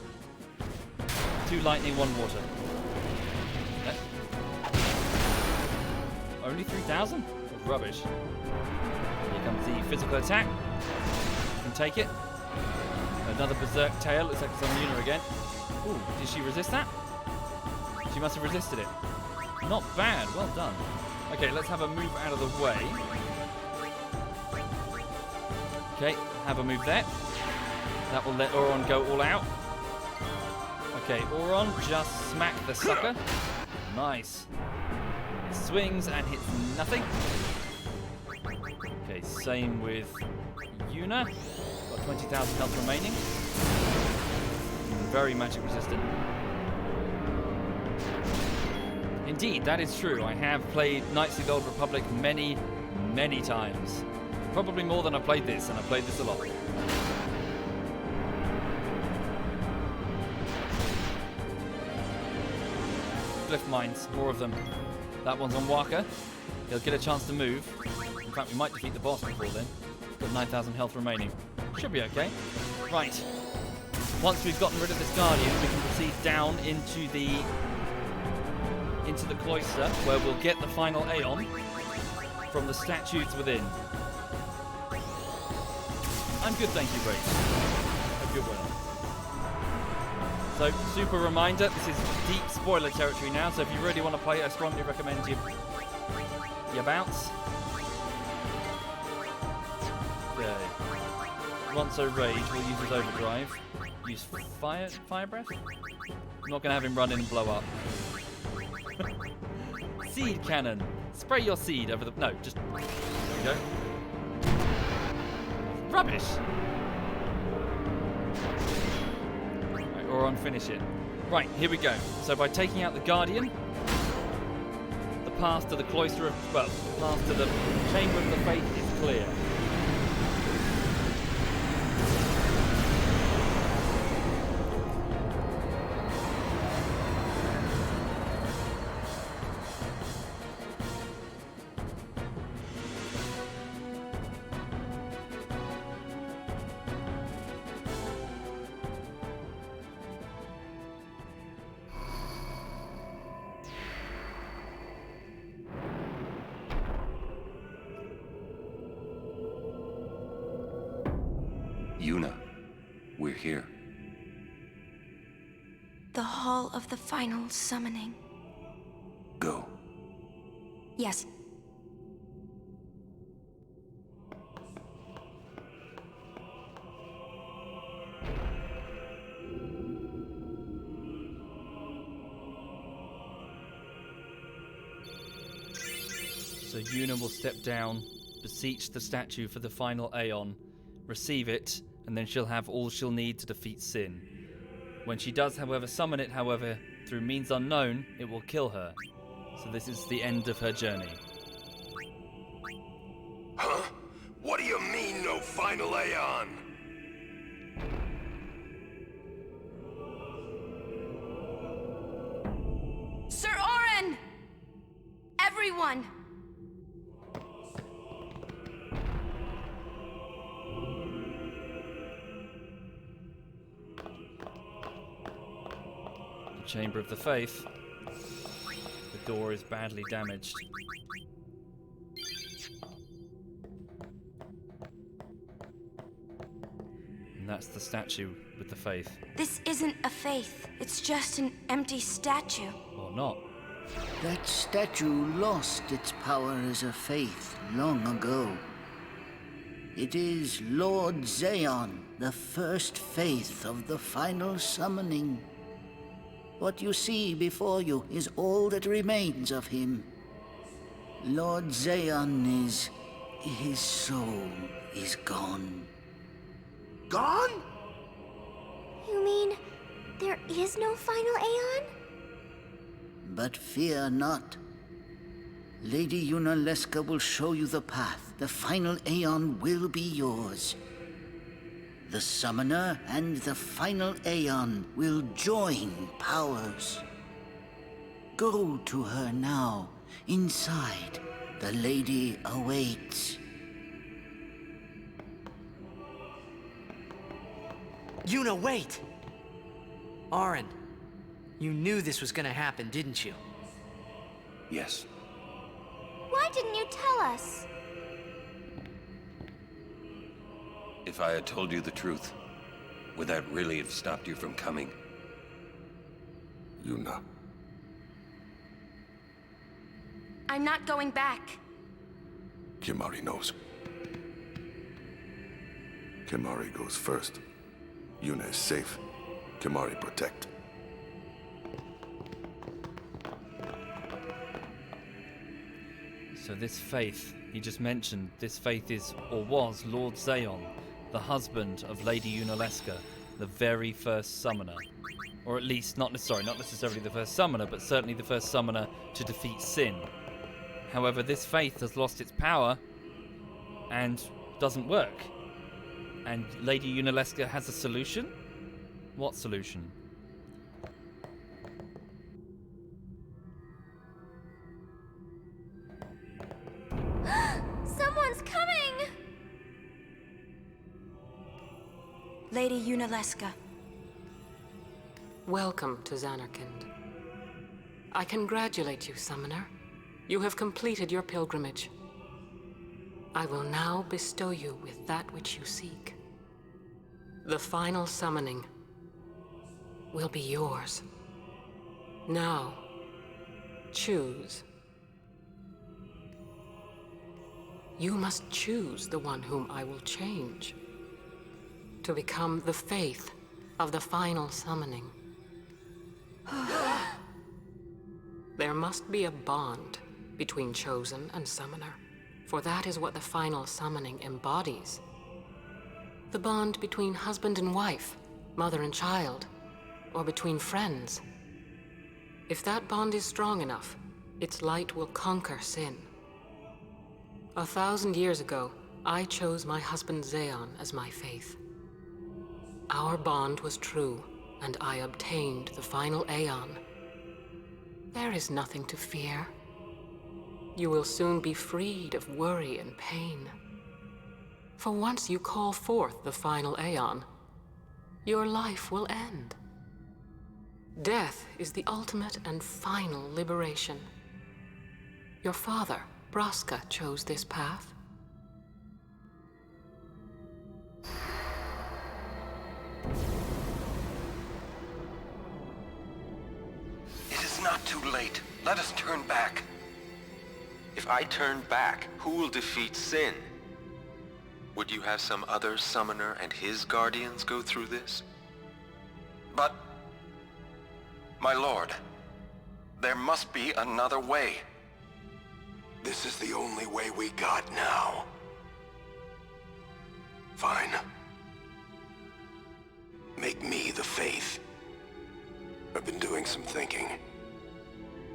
2 lightning, 1 water. Only 3,000? That's rubbish. Here comes the physical attack. Can take it. Another Berserk Tail. Looks like it's on Yuna again. Ooh, did she resist that? She must have resisted it. Not bad. Well done. Okay, let's have a move out of the way. Okay, have a move there. That will let Auron go all out. Okay, Auron just smack the sucker. Nice. It swings and hits nothing. Okay, same with Yuna. Got 20,000 health remaining. Very magic resistant. Indeed, that is true. I have played Knights of the Old Republic many, many times. Probably more than I played this, and I played this a lot. Glyph mines, more of them. That one's on Waka. He'll get a chance to move. In fact, we might defeat the boss before then. Got 9,000 health remaining. Should be okay. Right. Once we've gotten rid of this Guardian, we can proceed down into the cloister, where we'll get the final Aeon from the statues within. I'm good, thank you, Rach. Hope you're well. So, super reminder, this is deep spoiler territory now, so if you really want to play, I strongly recommend you bounce. Okay. Once so Rage, we'll use his Overdrive. Use Fire Breath? I'm not going to have him run in and blow up. Seed Cannon. Spray your seed over the... No, just... There we go. Rubbish! Right, Auron, finish it. Right, here we go. So by taking out the Guardian, the path to the Cloister of... Well, the path to the Chamber of the Faith is clear. Yuna, we're here. The Hall of the Final Summoning. Go. Yes. So Yuna will step down, beseech the statue for the final Aeon, receive it, and then she'll have all she'll need to defeat Sin. When she does, however, summon it, however, through means unknown, it will kill her. So this is the end of her journey. Huh? What do you mean, no final Aeon? Sir Auron! Everyone! Chamber of the Faith. The door is badly damaged. And that's the statue with the faith. This isn't a faith. It's just an empty statue. Or not. That statue lost its power as a faith long ago. It is Lord Zaon, the first faith of the final summoning. What you see before you is all that remains of him. Lord Zaon is... his soul is gone. Gone? You mean there is no final Aeon? But fear not. Lady Yuna Leska will show you the path. The final Aeon will be yours. The Summoner and the final Aeon will join powers. Go to her now. Inside, the lady awaits. Yuna, wait! Auron, you knew this was gonna happen, didn't you? Yes. Why didn't you tell us? If I had told you the truth, would that really have stopped you from coming? Yuna. I'm not going back. Kimari knows. Kimari goes first. Yuna is safe. Kimari protect. So this faith, he just mentioned, this faith is, or was, Lord Zaon, the husband of Lady Yuna Leska, the very first summoner. Or at least, not necessarily the first summoner, but certainly the first summoner to defeat Sin. However, this faith has lost its power and doesn't work. And Lady Yuna Leska has a solution? What solution? Someone's coming! Lady Yuna Leska. Welcome to Zanarkand. I congratulate you, Summoner. You have completed your pilgrimage. I will now bestow you with that which you seek. The final summoning will be yours. Now, choose. You must choose the one whom I will change to become the faith of the final summoning. There must be a bond between Chosen and Summoner, for that is what the final summoning embodies. The bond between husband and wife, mother and child, or between friends. If that bond is strong enough, its light will conquer sin. 1,000 years ago, I chose my husband Zaon as my faith. Our bond was true, and I obtained the final Aeon. There is nothing to fear. You will soon be freed of worry and pain. For once you call forth the final Aeon, your life will end. Death is the ultimate and final liberation. Your father, Braska, chose this path. It is not too late. Let us turn back. If I turn back, who will defeat Sin? Would you have some other summoner and his guardians go through this? But... my lord, there must be another way. This is the only way we got now. Fine. Make me the faith. I've been doing some thinking.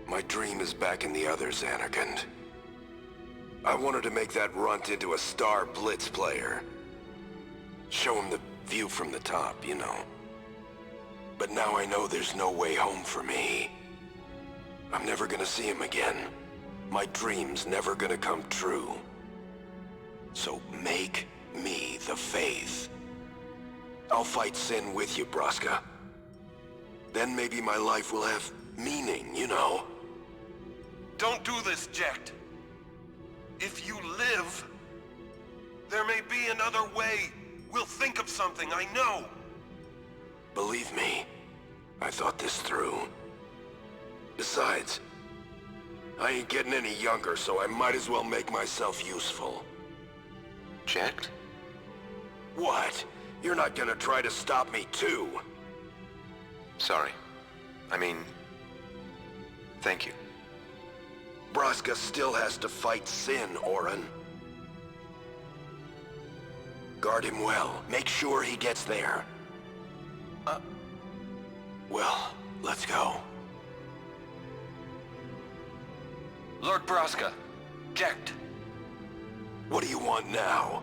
My dream is back in the other Zanarkand. I wanted to make that runt into a star blitz player. Show him the view from the top, you know. But now I know there's no way home for me. I'm never gonna see him again. My dream's never gonna come true. So make me the faith. I'll fight Sin with you, Braska. Then maybe my life will have meaning, you know. Don't do this, Jecht. If you live, there may be another way. We'll think of something, I know! Believe me, I thought this through. Besides, I ain't getting any younger, so I might as well make myself useful. Checked? What? You're not gonna try to stop me too? Sorry. I mean... thank you. Braska still has to fight Sin, Orin. Guard him well. Make sure he gets there. Well, let's go. Lord Braska, checked. What do you want now?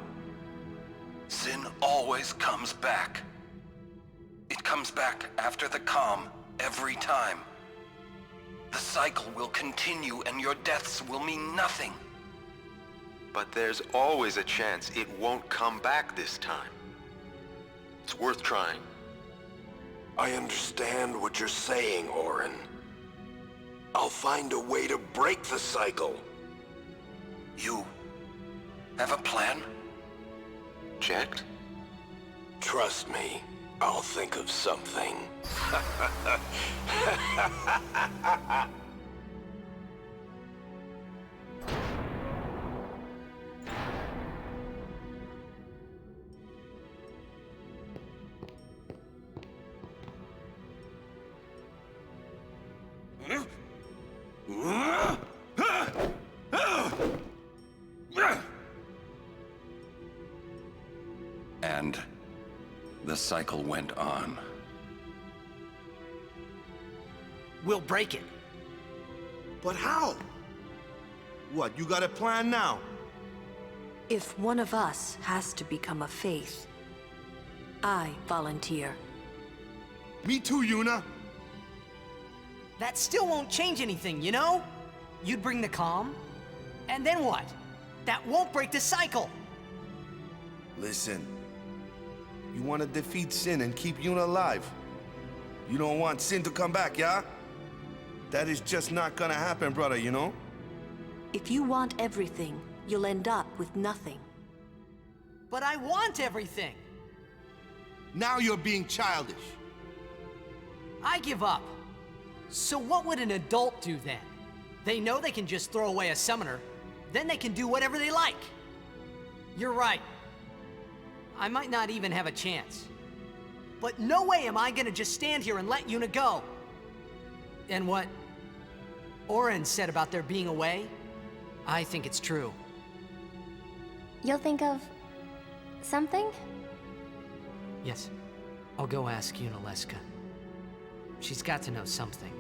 Sin always comes back. It comes back after the calm, every time. The cycle will continue and your deaths will mean nothing. But there's always a chance it won't come back this time. It's worth trying. I understand what you're saying, Orin. I'll find a way to break the cycle. You have a plan? Checked? Trust me, I'll think of something. And the cycle went on. We'll break it. But how? What, you got a plan now? If one of us has to become a faith, I volunteer. Me too, Yuna. That still won't change anything, you know? You'd bring the calm, and then what? That won't break the cycle! Listen, you want to defeat Sin and keep Yuna alive. You don't want Sin to come back, yeah? That is just not gonna happen, brother, you know? If you want everything, you'll end up with nothing. But I want everything! Now you're being childish. I give up. So what would an adult do then? They know they can just throw away a summoner, then they can do whatever they like. You're right. I might not even have a chance. But no way am I gonna just stand here and let Yuna go. And what Orin said about there being a way, I think it's true. You'll think of... something? Yes. I'll go ask Unaleska. She's got to know something.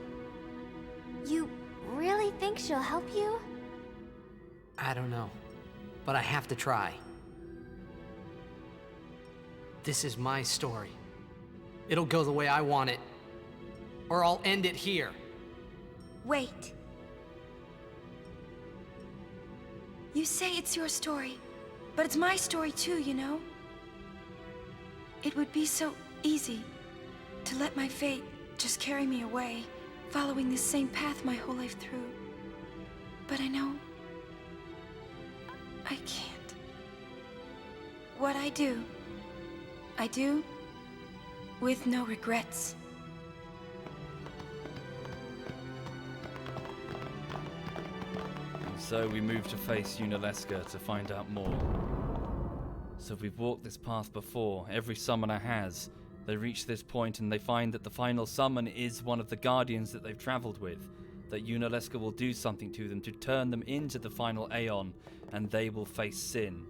You really think she'll help you? I don't know. But I have to try. This is my story. It'll go the way I want it. Or I'll end it here. Wait. You say it's your story, but it's my story too, you know? It would be so easy to let my fate just carry me away, following this same path my whole life through. But I know I can't. What I do with no regrets. So we move to face Unaleska to find out more. So we've walked this path before, every summoner has. They reach this point and they find that the final summon is one of the guardians that they've traveled with, that Unaleska will do something to them to turn them into the final Aeon, and they will face Sin,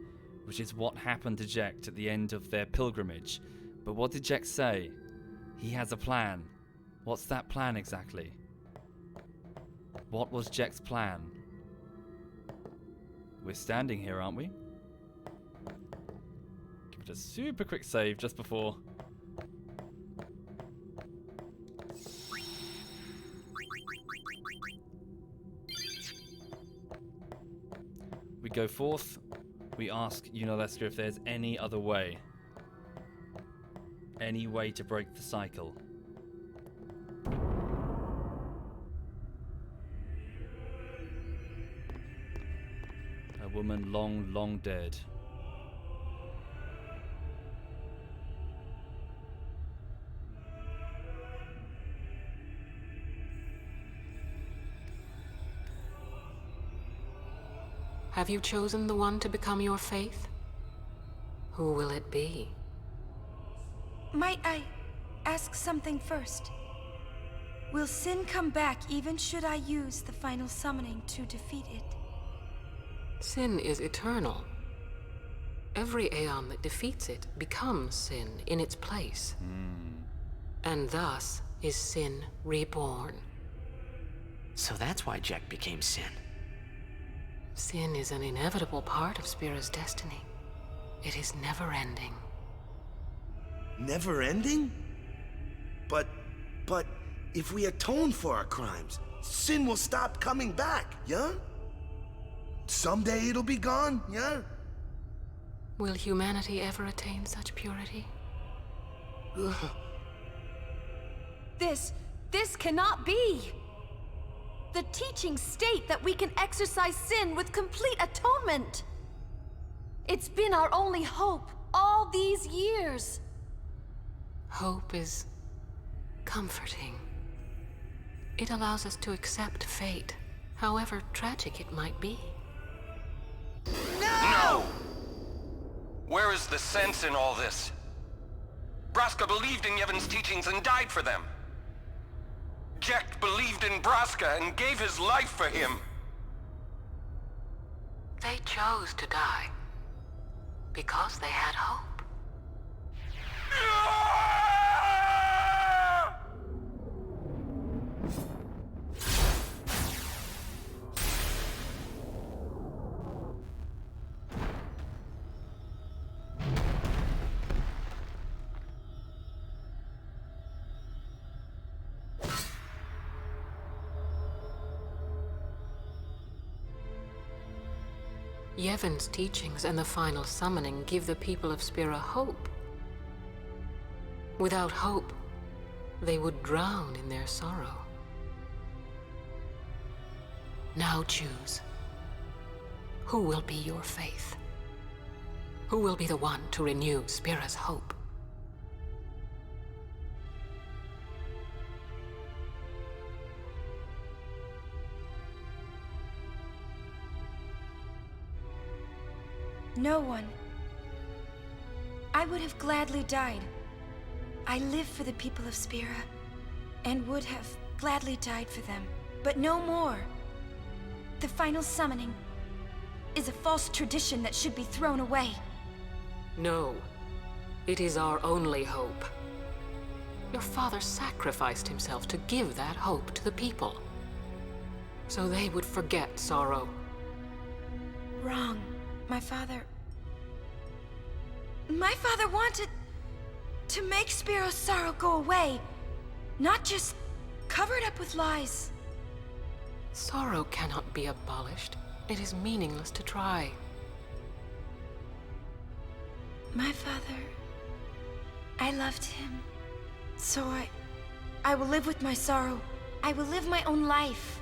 which is what happened to Jecht at the end of their pilgrimage. But what did Jecht say? He has a plan. What's that plan exactly? What was Jecht's plan? We're standing here, aren't we? Give it a super quick save just before. We go forth. We ask Unaleska if there's any other way. Any way to break the cycle. A woman long, long dead. Have you chosen the one to become your faith? Who will it be? Might I ask something first? Will Sin come back even should I use the final summoning to defeat it? Sin is eternal. Every Aeon that defeats it becomes Sin in its place. And thus is Sin reborn. So that's why Jack became Sin. Sin is an inevitable part of Spira's destiny. It is never-ending. Never-ending? But if we atone for our crimes, Sin will stop coming back, yeah? Someday it'll be gone, yeah? Will humanity ever attain such purity? This cannot be! The teachings state that we can exercise sin with complete atonement! It's been our only hope all these years! Hope is comforting. It allows us to accept fate, however tragic it might be. No! Where is the sense in all this? Braska believed in Yevon's teachings and died for them. Jack believed in Braska and gave his life for him. They chose to die because they had hope. Yevon's teachings and the final summoning give the people of Spira hope. Without hope, they would drown in their sorrow. Now choose. Who will be your faith? Who will be the one to renew Spira's hope? No one. I would have gladly died. I live for the people of Spira, and would have gladly died for them, but no more. The final summoning is a false tradition that should be thrown away. No, it is our only hope. Your father sacrificed himself to give that hope to the people, so they would forget sorrow. Wrong. My father wanted to make Spiro's sorrow go away, not just cover it up with lies. Sorrow cannot be abolished. It is meaningless to try. My father, I loved him. So I will live with my sorrow. I will live my own life.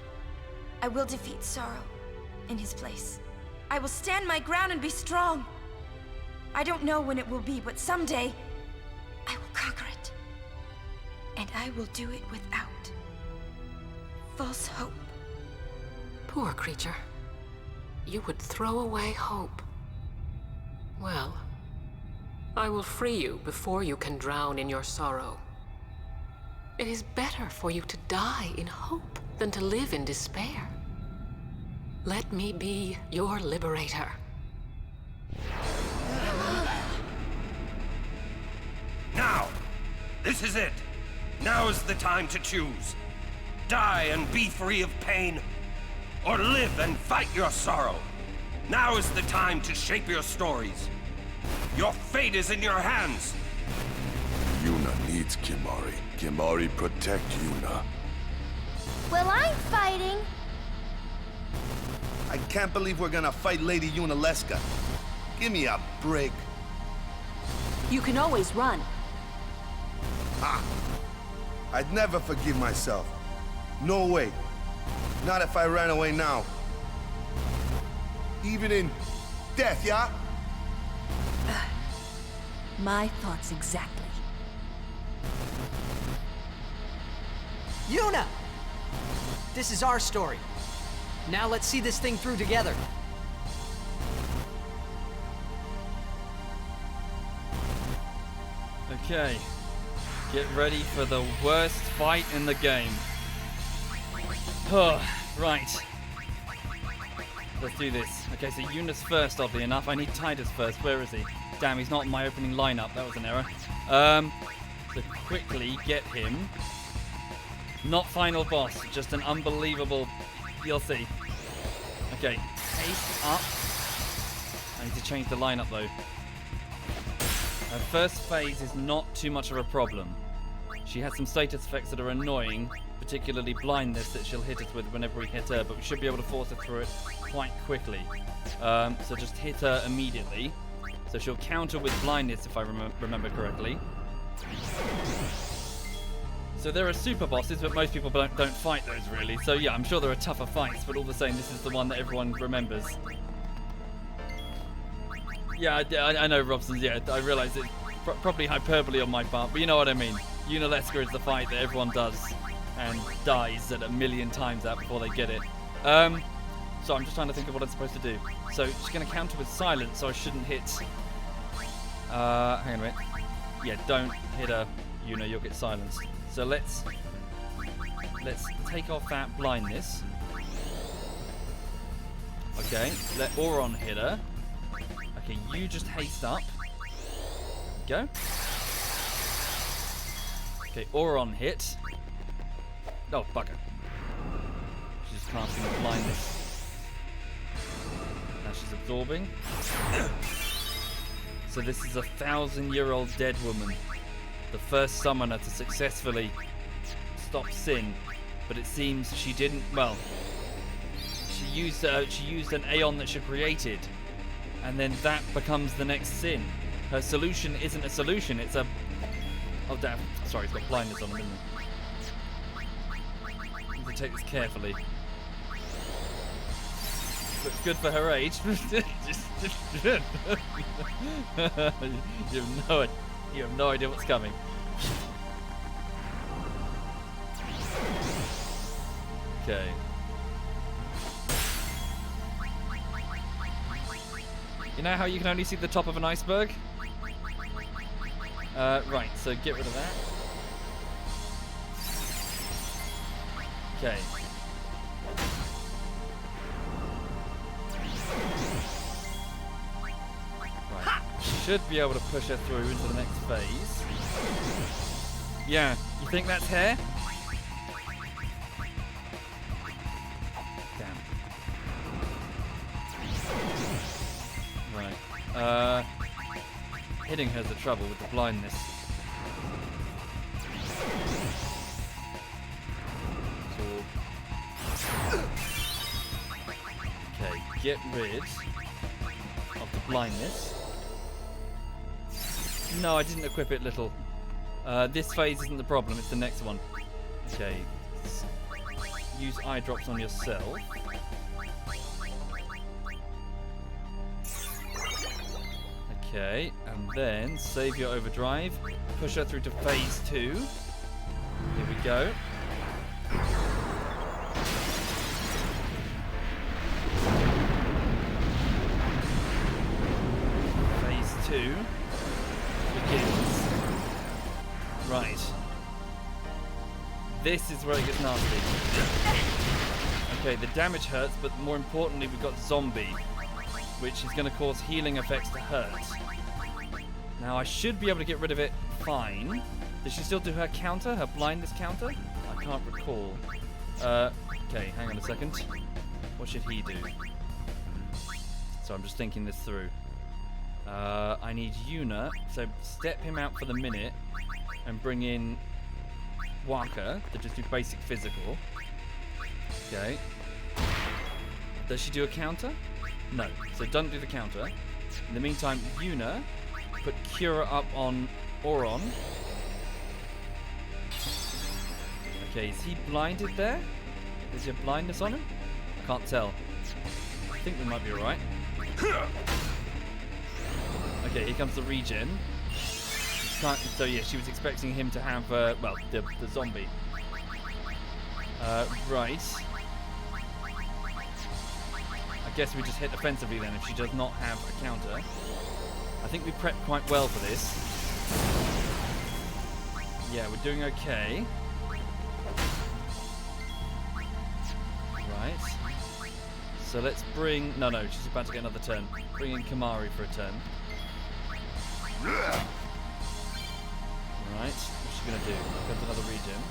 I will defeat sorrow in his place. I will stand my ground and be strong. I don't know when it will be, but someday I will conquer it. And I will do it without false hope. Poor creature. You would throw away hope. Well, I will free you before you can drown in your sorrow. It is better for you to die in hope than to live in despair. Let me be your liberator. Now! This is it! Now is the time to choose. Die and be free of pain, or live and fight your sorrow. Now is the time to shape your stories. Your fate is in your hands. Yuna needs Kimahri. Kimahri, protect Yuna. Well, I'm fighting. I can't believe we're gonna fight Lady Yunalesca. Give me a break. You can always run. Ha! I'd never forgive myself. No way. Not if I ran away now. Even in death, yeah? My thoughts exactly. Yuna! This is our story. Now let's see this thing through together. Okay. Get ready for the worst fight in the game. Oh, right. Let's do this. Okay, so Yuna's first, oddly enough. I need Titus first. Where is he? Damn, he's not in my opening lineup. That was an error. So quickly get him. Not final boss, just an unbelievable... You'll see. Okay, haste up. I need to change the lineup though. Her first phase is not too much of a problem. She has some status effects that are annoying, particularly blindness that she'll hit us with whenever we hit her, but we should be able to force her through it quite quickly. So just hit her immediately. So she'll counter with blindness if I remember correctly. So there are super bosses, but most people don't fight those really. So yeah, I'm sure there are tougher fights, but all the same, this is the one that everyone remembers. Yeah, I know, Robson. Yeah, I realise it's probably hyperbole on my part, but you know what I mean. Yuna is the fight that everyone does and dies at 1,000,000 times out before they get it. So I'm just trying to think of what I'm supposed to do. So she's going to counter with silence, so I shouldn't hit. Hang on a minute. Yeah, don't hit her, Yuna. You'll get silenced. So let's take off that blindness. Okay, let Auron hit her. Okay, you just haste up. Go. Okay, Auron hit. Oh, bugger. She's just casting the blindness. Now she's absorbing. So this is a 1,000-year-old dead woman. The first summoner to successfully stop Sin. But it seems she didn't, well... She used an Aeon that she created. And then that becomes the next Sin. Her solution isn't a solution, it's a... Oh damn, sorry, it's got blindness on him, isn't it? Need to take this carefully. Looks good for her age. You have no idea what's coming. Okay. You know how you can only see the top of an iceberg? Right, so get rid of that. Okay. Right. Should be able to push her through into the next phase. Yeah, you think that's hair? Damn. Right. Hitting her's the trouble with the blindness. Okay, get rid of the blindness. No, I didn't equip it, little. This phase isn't the problem, it's the next one. Okay. Use eye drops on yourself. Okay, and then save your overdrive. Push her through to phase 2. Here we go. Phase 2 begins. Right. This is where it gets nasty. Okay, the damage hurts, but more importantly, we've got zombie, which is going to cause healing effects to hurt. Now, I should be able to get rid of it fine. Does she still do her counter, her blindness counter? I can't recall. Okay, hang on a second. What should he do? So I'm just thinking this through. I need Yuna, so step him out for the minute and bring in Waka to just do basic physical. Okay. Does she do a counter? No, so don't do the counter. In the meantime, Yuna, put Cura up on Auron. Okay, is he blinded there? Is there blindness on him? I can't tell. I think we might be alright. Okay, here comes the regen. So yeah, she was expecting him to have, well, the zombie. Right. I guess we just hit offensively then if she does not have a counter. I think we prepped quite well for this. Yeah, we're doing okay. Right. So let's bring... No, she's about to get another turn. Bring in Kamari for a turn. Right. What's she going to do? Go to another regen.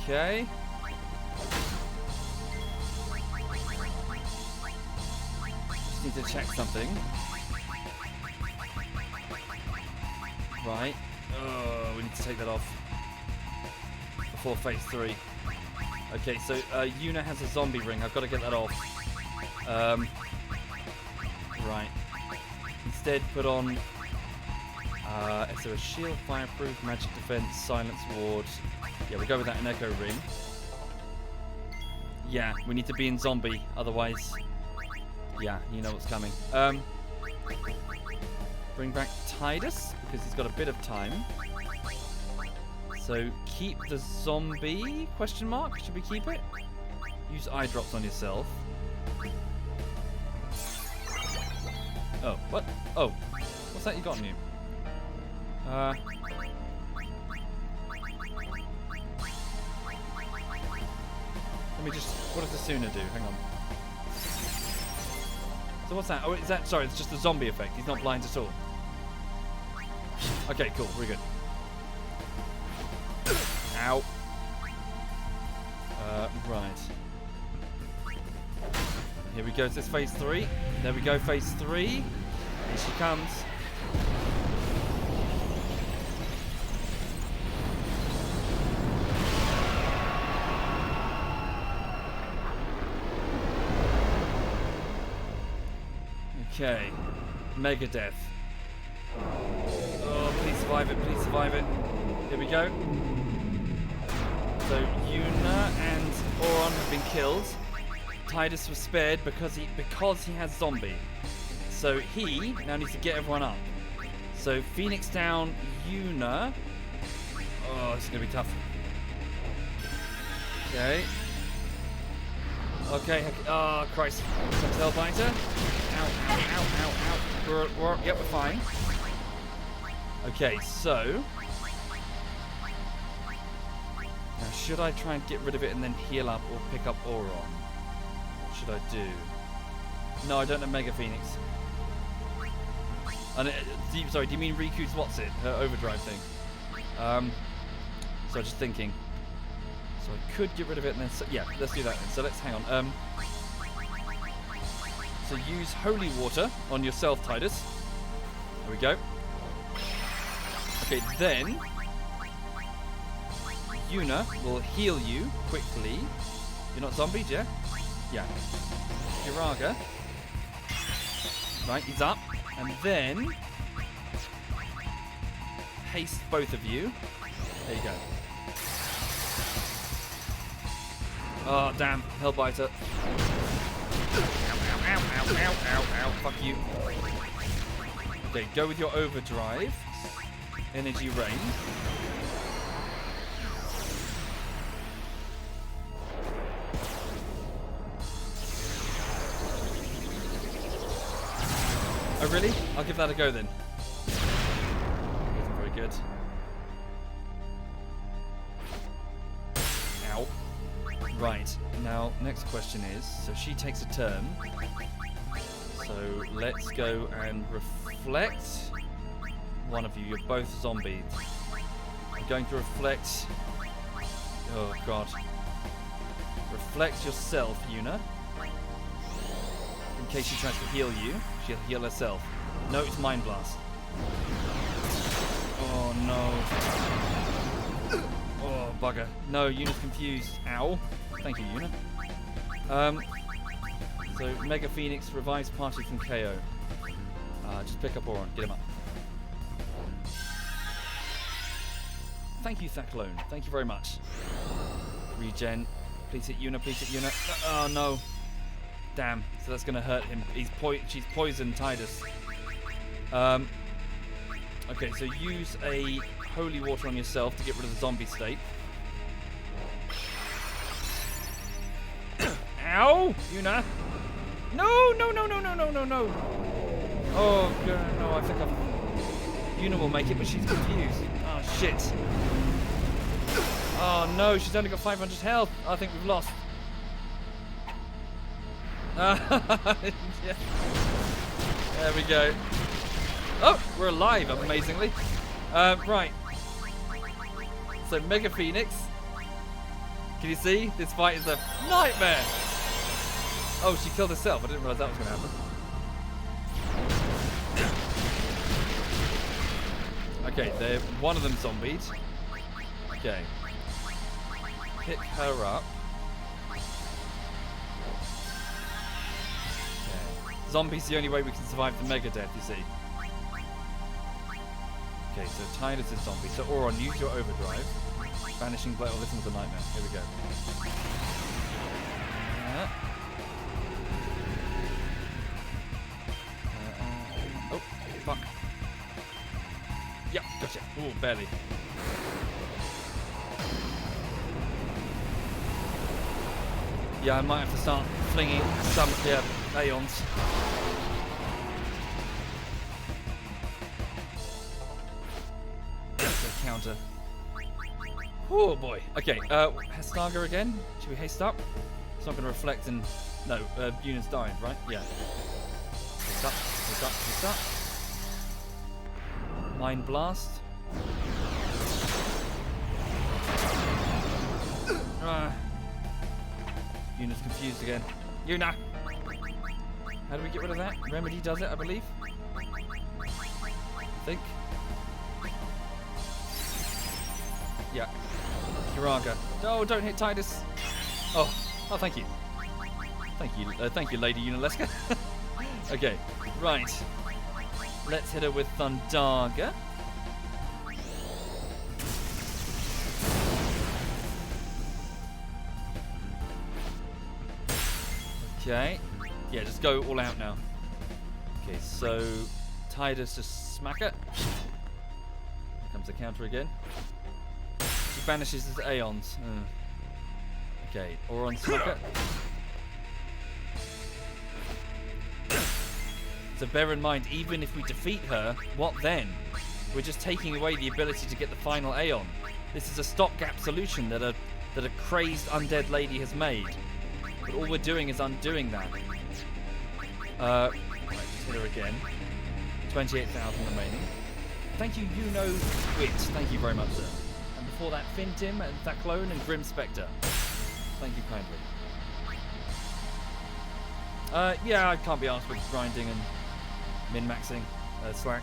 Okay. Just need to check something. Right. Oh, we need to take that off before phase 3. Okay, so Yuna has a zombie ring. I've got to get that off. Right. Instead, put on... is there a shield, fireproof, magic defense, silence ward? Yeah, we'll go with that, an echo ring. Yeah, we need to be in zombie, otherwise... Yeah, you know what's coming. Bring back Tidus, because he's got a bit of time. So, keep the zombie, question mark? Should we keep it? Use eye drops on yourself. Oh, what? Oh, what's that you got on you? Let me just... What does the Suna do? Hang on. So what's that? Oh, is that... Sorry, it's just a zombie effect. He's not blind at all. Okay, cool. Very good. Ow. Right. Here we go. Is this phase 3? There we go, phase 3. Here she comes. Okay. Mega death. Oh, please survive it, please survive it. Here we go. So Yuna and Auron have been killed. Tidus was spared because he has zombie. So he now needs to get everyone up. So Phoenix down, Yuna. Oh, this is gonna be tough. Okay. Okay. Oh, Christ. Comes Hellbiter. Ow, ow, ow, ow, ow. Yep, we're fine. Okay, so... Now, should I try and get rid of it and then heal up or pick up Auron? What should I do? No, I don't have Mega Phoenix. And sorry, do you mean Riku's what's it? Her overdrive thing? So just thinking. So I could get rid of it and then... yeah, let's do that then. So let's hang on. So use Holy Water on yourself, Tidus. There we go. Okay, then... Yuna will heal you quickly. You're not zombied, yeah? Yeah. Uraga. Right, he's up. And then... haste both of you. There you go. Oh, damn. Hellbiter. Ow, ow, ow, ow, ow, ow. Fuck you. Okay, go with your overdrive. Energy rain. Oh, really? I'll give that a go then. Wasn't very good. Ow. Right. Now, next question is, so she takes a turn. So let's go and reflect. One of you, you're both zombies. I'm going to reflect. Oh, God. Reflect yourself, Yuna. In case she tries to heal you, she'll heal herself. No, it's Mind Blast. Oh, no. Oh, bugger. No, Yuna's confused. Ow. Thank you, Yuna. So, Mega Phoenix revives party from KO. Just pick up Auron. Get him up. Thank you, Thaclone. Thank you very much. Regen. Please hit Yuna. Please hit Yuna. Oh, no. Damn. So that's going to hurt him. She's poisoned Tidus. Okay, so use a Holy Water on yourself to get rid of the zombie state. Ow! Yuna! No, no, no, no, no, no, no, no! Oh, God, no, I think Yuna will make it, but she's confused. Oh, shit. Oh, no, she's only got 500 health. I think we've lost. Yeah. There we go. Oh, we're alive, amazingly. Right. So, Mega Phoenix. Can you see? This fight is a nightmare. Oh, she killed herself. I didn't realize that was going to happen. Okay, they're one of them zombies. Okay. Pick her up. Okay. Zombie's the only way we can survive the mega death, you see. Okay, so Tidus is zombie. So Auron, use your overdrive. Vanishing blade. Oh, this one's a nightmare. Here we go. Oh, fuck. Yep, gotcha. Oh, barely. Yeah, I might have to start flinging some Aeons. Counter. Oh boy. Okay, Hestaga again. Should we haste up? It's not going to reflect in... No, Yuna's dying, right? Yeah. Haste up, haste up, haste up. Mind Blast. Yuna's confused again. Yuna! How do we get rid of that? Remedy does it, I believe. I think. Yeah. Kiraga. Oh, don't hit Tidus. Oh, thank you. Thank you, Lady Unaleska. Okay, right. Let's hit her with Thundaga. Okay. Yeah, just go all out now. Okay, so Tidus just smack it. Here comes the counter again. She banishes his Aeons. Okay, Auron smack it. So bear in mind, even if we defeat her, what then? We're just taking away the ability to get the final Aeon. This is a stopgap solution that a crazed undead lady has made. But all we're doing is undoing that. Right, just hit her again. 28,000 remaining. Thank you, Wit. Thank you very much, sir. And before that, Fintim, and Thaclone, and Grim Spectre. Thank you kindly. Yeah, I can't be asked with grinding and min-maxing Slack.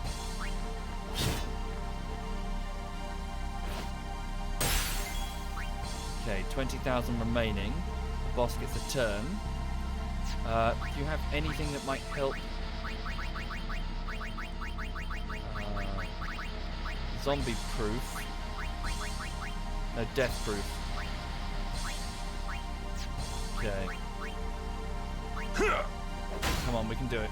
Okay, 20,000 remaining. The boss gets a turn. Do you have anything that might help? Zombie proof. No, death proof. Okay. Come on, we can do it.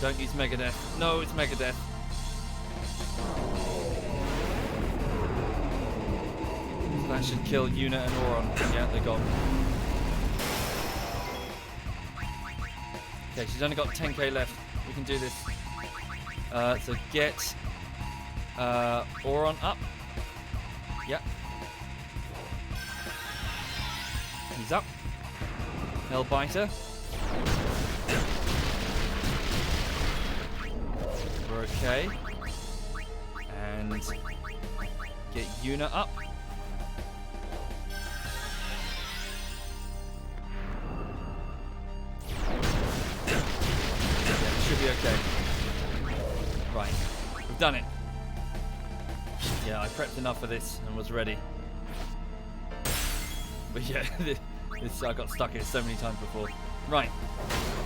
Don't use Megadeth. No, it's Megadeth. That should kill Yuna and Auron. Yeah, they're gone. Okay, she's only got 10k left. We can do this. So get Auron up. Yep. He's up. Hellbiter. We're okay. And get Yuna up. Should be okay. Right, we've done it. Yeah, I prepped enough for this and was ready. But yeah, this I got stuck here so many times before. Right,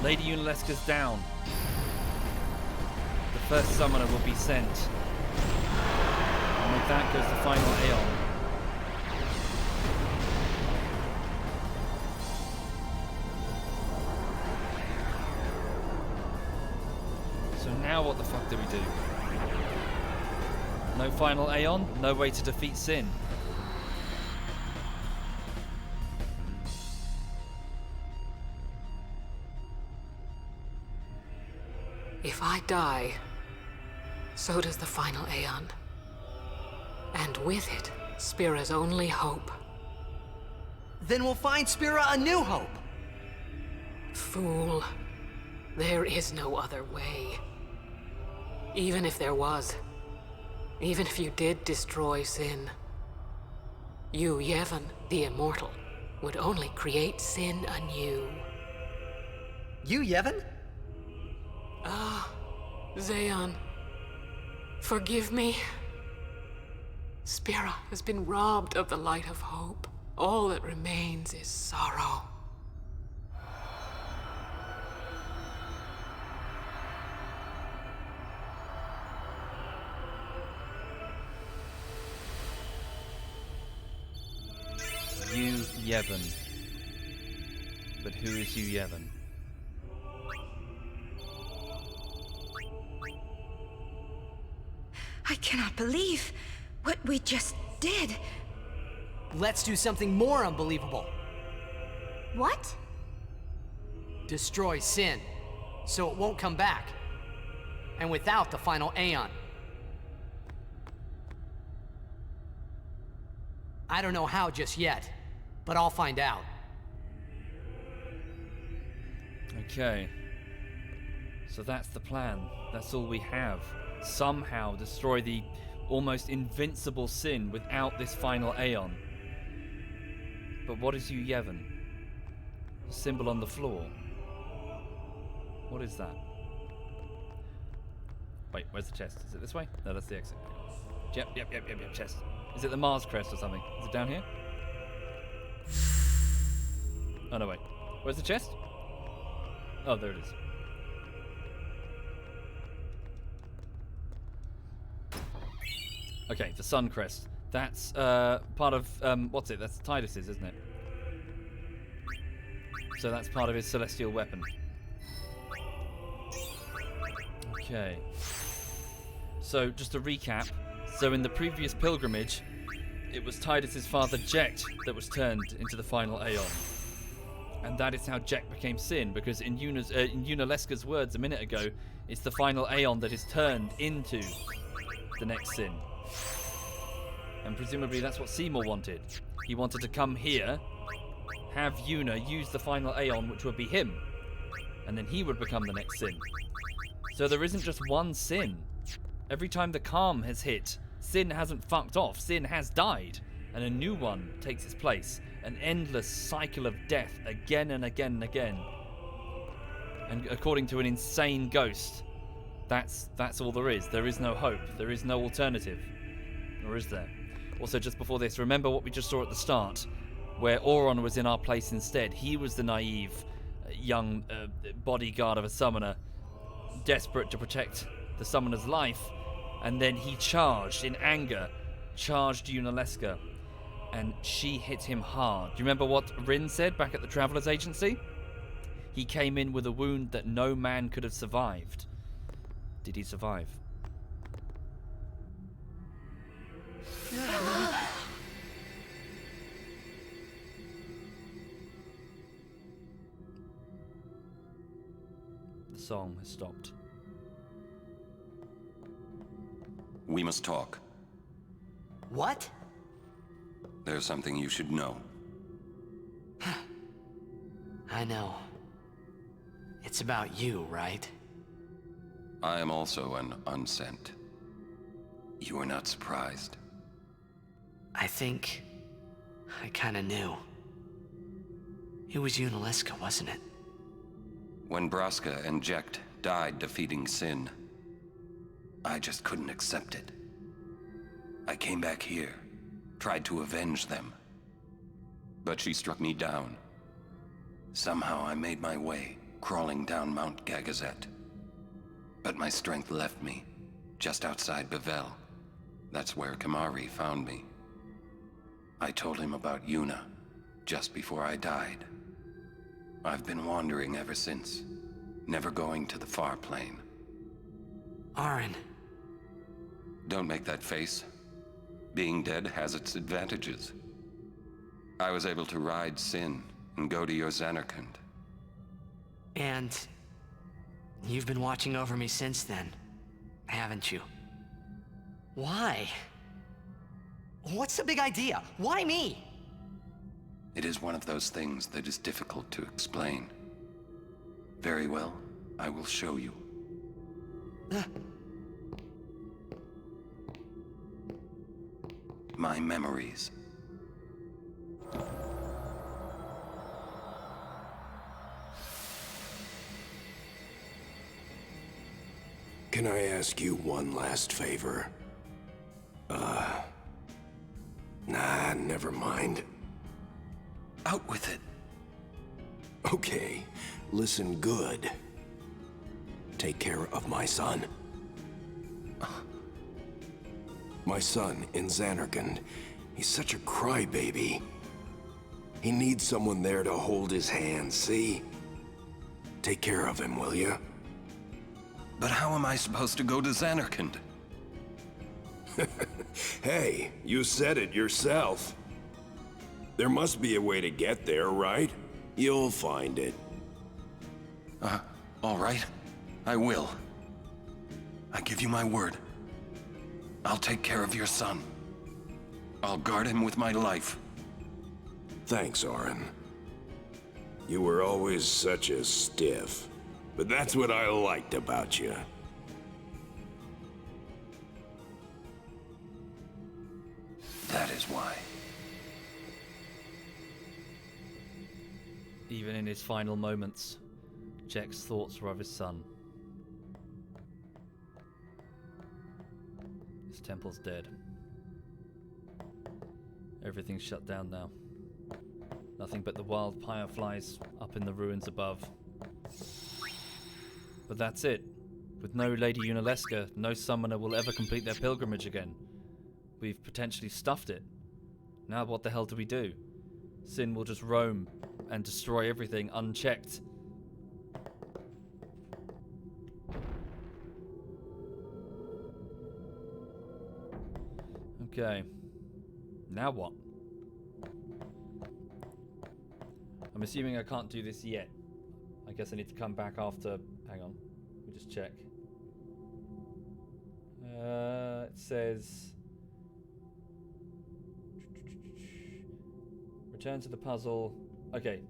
Lady Unaleska's down. The first summoner will be sent. And with that goes the final Aeon. Now what the fuck do we do? No final Aeon, no way to defeat Sin. If I die, so does the final Aeon. And with it, Spira's only hope. Then we'll find Spira a new hope. Fool. There is no other way. Even if there was, even if you did destroy Sin, you, Yevon, the Immortal, would only create Sin anew. You, Yevon? Ah, Zeon. Forgive me. Spira has been robbed of the light of hope. All that remains is sorrow. You, Yevon. But who is you, Yevon? I cannot believe what we just did. Let's do something more unbelievable. What? Destroy Sin, so it won't come back. And without the final Aeon. I don't know how just yet, but I'll find out. Okay. So that's the plan. That's all we have. Somehow destroy the almost invincible Sin without this final Aeon. But what is you, Yevon? The symbol on the floor. What is that? Wait, where's the chest? Is it this way? No, that's the exit. Yep, chest. Is it the Mars crest or something? Is it down here? Oh, no, wait. Where's the chest? Oh, there it is. Okay, the Sun Crest. That's part of, what's it? That's Tidus's, isn't it? So that's part of his celestial weapon. Okay. So, just to recap. So in the previous pilgrimage, it was Tidus's father, Jekt, that was turned into the final Aeon. And that is how Jekt became Sin, because in Yuna Leska's words a minute ago, it's the final Aeon that is turned into the next Sin. And presumably that's what Seymour wanted. He wanted to come here, have Yuna use the final Aeon, which would be him. And then he would become the next Sin. So there isn't just one Sin. Every time the calm has hit, Sin hasn't fucked off. Sin has died. And a new one takes its place. An endless cycle of death again and again and again. And according to an insane ghost, that's all there is. There is no hope. There is no alternative. Or is there? Also, just before this, remember what we just saw at the start, where Auron was in our place instead. He was the naive, young bodyguard of a summoner, desperate to protect the summoner's life, and then he charged in anger, charged Yuna Leska, and she hit him hard. Do you remember what Rin said back at the Traveler's Agency? He came in with a wound that no man could have survived. Did he survive? The song has stopped. We must talk. What? There's something you should know. I know. It's about you, right? I am also an unsent. You are not surprised. I think I kinda knew. It was Yuna Leska, wasn't it? When Braska and Jekt died defeating Sin, I just couldn't accept it. I came back here, tried to avenge them. But she struck me down. Somehow I made my way, crawling down Mount Gagazet. But my strength left me, just outside Bevel. That's where Kamari found me. I told him about Yuna, just before I died. I've been wandering ever since, never going to the far plane. Auron. Don't make that face. Being dead has its advantages. I was able to ride Sin and go to your Zanarkand. And You've been watching over me since then, haven't you? Why? What's the big idea? Why me? It is one of those things that is difficult to explain. Very well, I will show you. My memories. Can I ask you one last favor? Nah, never mind. Out with it. Okay, listen good. Take care of my son. My son in Zanarkand. He's such a crybaby. He needs someone there to hold his hand, see? Take care of him, will you? But how am I supposed to go to Zanarkand? Hey, you said it yourself. There must be a way to get there, right? You'll find it. All right. I will. I give you my word. I'll take care of your son. I'll guard him with my life. Thanks, Orin. You were always such a stiff. But that's what I liked about you. That is why. Even in his final moments, Jack's thoughts were of his son. His temple's dead. Everything's shut down now. Nothing but the wild fireflies up in the ruins above. But that's it. With no Lady Yuna, no summoner will ever complete their pilgrimage again. We've potentially stuffed it. Now what the hell do we do? Sin will just roam and destroy everything unchecked. Okay. Now what? I'm assuming I can't do this yet. I guess I need to come back after... Hang on. Let me just check. It says... Return to the puzzle. Okay.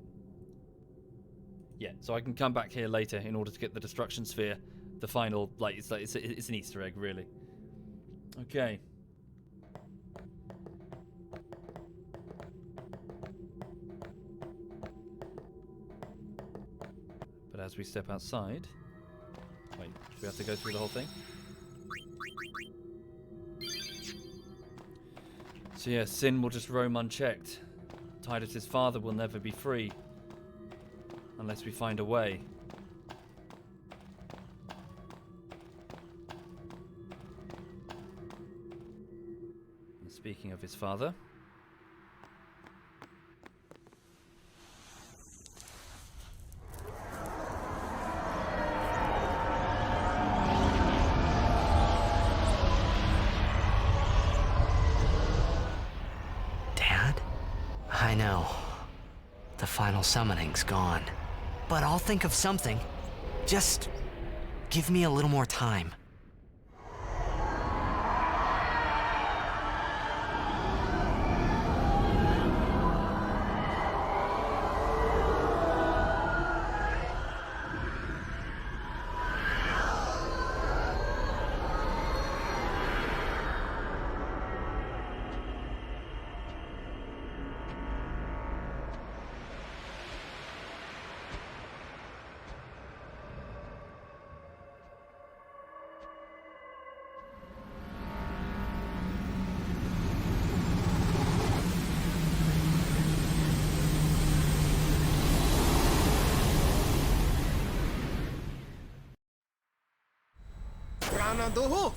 Yeah, so I can come back here later in order to get the destruction sphere. The final... it's an Easter egg, really. Okay. But as we step outside... Wait, do we have to go through the whole thing? So yeah, Sin will just roam unchecked. Tidus' father will never be free. Unless we find a way. And speaking of his father... I know. The final summoning's gone. But I'll think of something. Just give me a little more time. aan de hof.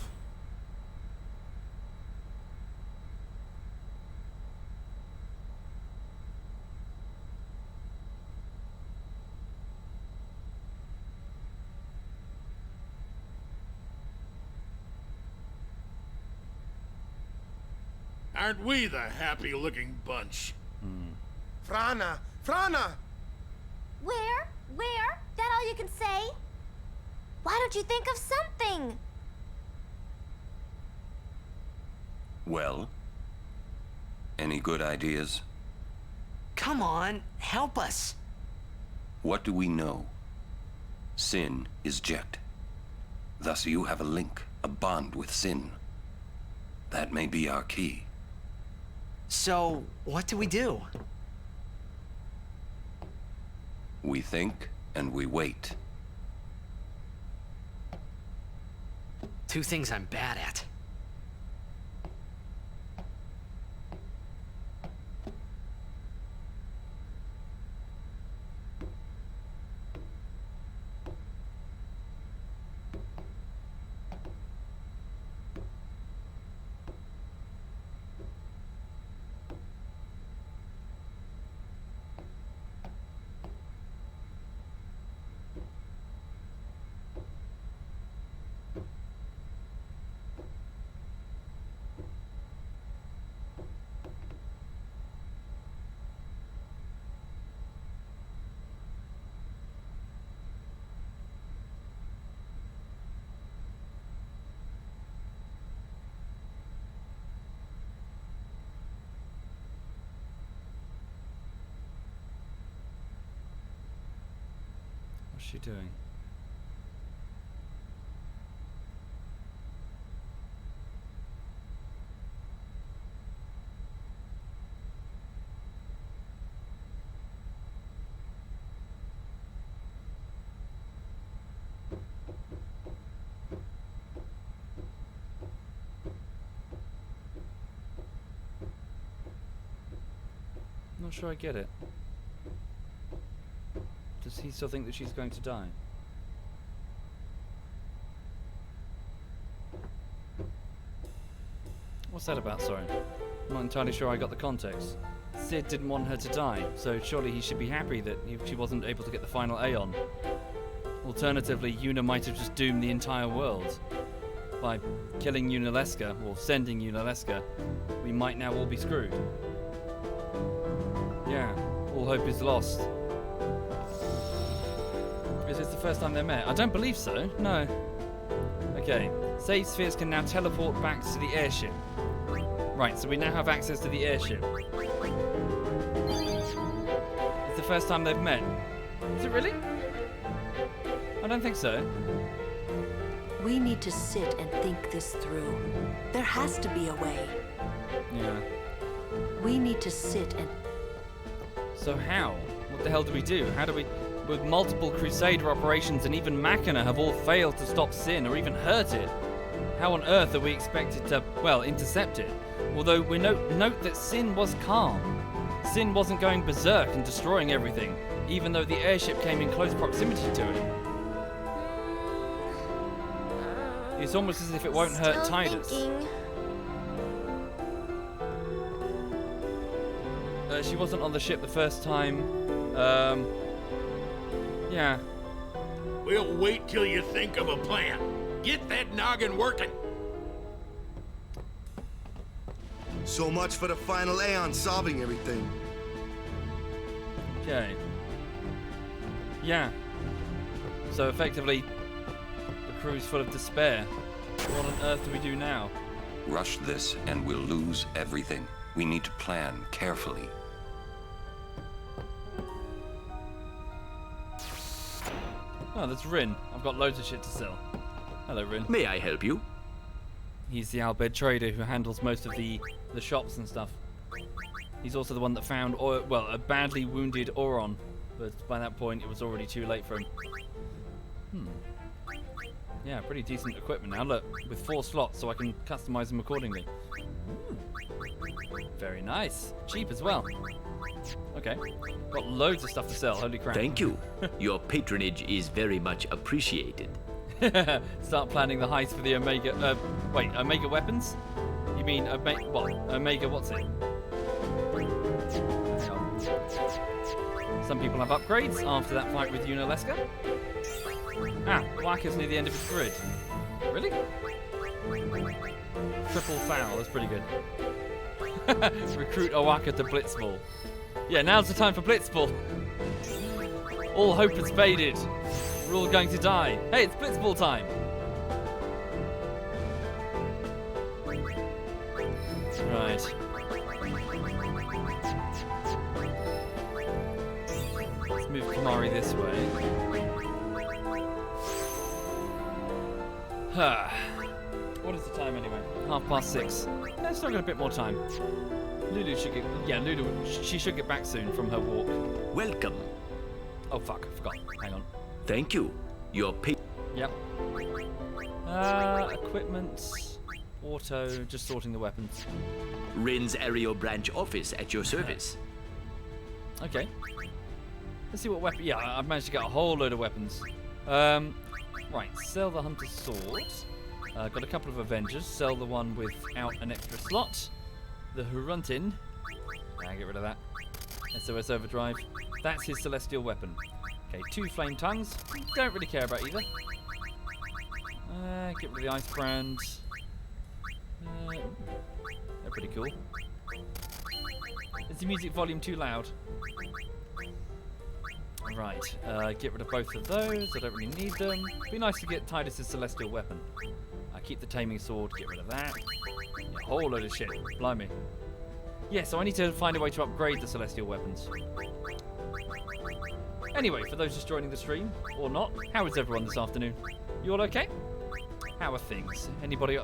Aren't we the happy-looking bunch? Frana! Frana! Where? Where? That all you can say? don't you think of something? Well? Any good ideas? Come on, help us. What do we know? Sin is Jet. Thus you have a link, a bond with Sin. That may be our key. So, what do we do? We think and we wait. Two things I'm bad at. What's she doing? Not sure I get it. Does he still think that she's going to die? What's that about, sorry? I'm not entirely sure I got the context. Sid didn't want her to die, so surely he should be happy that she wasn't able to get the final Aeon. Alternatively, Yuna might have just doomed the entire world. By killing Yunaleska, or sending Yunaleska, we might now all be screwed. Yeah, all hope is lost. Is this the first time they met? I don't believe so, no. Okay, save spheres can now teleport back to the airship. Right, so we now have access to the airship. It's the first time they've met. Is it really? I don't think so. We need to sit and think this through. There has to be a way. Yeah. We need to sit and... So how? What the hell do we do? How do we... With multiple Crusader operations and even Machina have all failed to stop Sin or even hurt it. How on earth are we expected to, well, intercept it? Although we note that Sin was calm. Sin wasn't going berserk and destroying everything, even though the airship came in close proximity to it. It's almost as if it won't hurt Tidus. She wasn't on the ship the first time. Yeah. We'll wait till you think of a plan. Get that noggin working. So much for the final Aeon solving everything. Okay. Yeah. So effectively, the crew's full of despair. What on earth do we do now? Rush this and we'll lose everything. We need to plan carefully. Oh, that's Rin. I've got loads of shit to sell. Hello, Rin. May I help you? He's the Albed trader who handles most of the shops and stuff. He's also the one that found, a badly wounded Auron. But by that point, it was already too late for him. Yeah, pretty decent equipment now. Look, with 4 slots, so I can customize them accordingly. Very nice. Cheap as well. Okay. Got loads of stuff to sell. Holy crap. Thank you. Your patronage is very much appreciated. Start planning the heist for the Omega... Omega weapons? You mean what? Omega what's it? Hang on. Some people have upgrades after that fight with Yunaleska. Wacker's near the end of his grid. Really? Triple foul, that's pretty good. Recruit Owaka to Blitzball. Yeah, now's the time for Blitzball. All hope has faded. We're all going to die. Hey, it's blitzball time. Right. Let's move Kamari this way. What is the time anyway? 6:30. Let's still got a bit more time. Lulu should get... Yeah, Lulu, she should get back soon from her walk. Welcome. Oh, fuck. I forgot. Hang on. Thank you. Your pay... Yep. Equipment... Auto, just sorting the weapons. Rin's Aereo branch office at your service. Okay. Let's see what weapon... Yeah, I've managed to get a whole load of weapons. Right, sell the Hunter's Sword. Got a couple of Avengers. Sell the one without an extra slot. The Huruntin. Get rid of that. SOS Overdrive. That's his Celestial weapon. Okay, 2 Flame Tongues. Don't really care about either. Get rid of the Ice Brand. They're pretty cool. Is the music volume too loud? Right, get rid of both of those. I don't really need them. Be nice to get Tidus's Celestial weapon. Keep the Taming Sword, get rid of that. Yeah, a whole load of shit. Blimey. Yeah, so I need to find a way to upgrade the Celestial weapons. Anyway, for those just joining the stream, or not, how is everyone this afternoon? You all okay? How are things? Anybody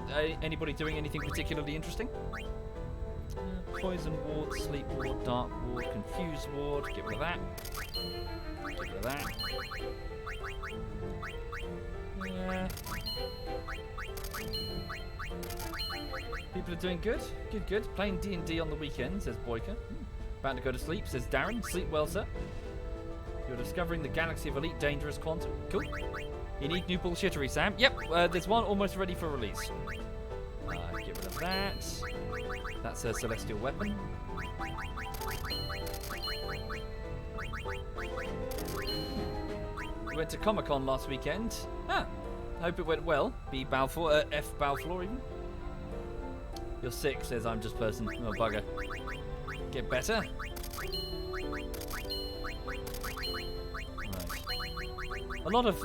doing anything particularly interesting? Poison Ward, Sleep Ward, Dark Ward, Confuse Ward, get rid of that. Get rid of that. Yeah. People are doing good. Good, good. Playing D&D on the weekend, says Boyka. About to go to sleep, says Darren. Sleep well, sir. You're discovering the galaxy of elite dangerous quantum. Cool. You need new bullshittery, Sam. Yep, there's one almost ready for release. Get rid of that. That's a Celestial weapon. We went to Comic-Con last weekend. I hope it went well. B. Balfour, F. Balfour even. You're sick, says I'm just person. Oh, bugger. Get better. Right. A lot of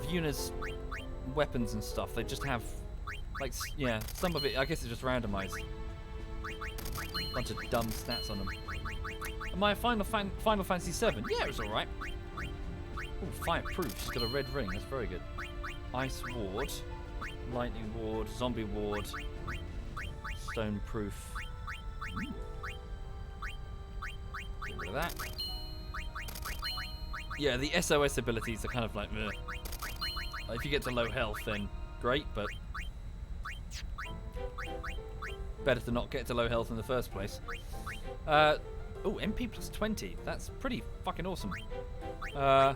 Yuna's weapons and stuff, they just have, like, yeah, some of it, I guess it's just randomized. Bunch of dumb stats on them. Am I a Final Fantasy 7? Yeah, it was alright. Oh, fireproof. She's got a red ring. That's very good. Ice Ward. Lightning Ward. Zombie Ward. Stone Proof. Get rid of that. Yeah, the SOS abilities are kind of like, ugh. If you get to low health, then great, but better to not get to low health in the first place. Oh, MP plus 20. That's pretty fucking awesome. Yeah,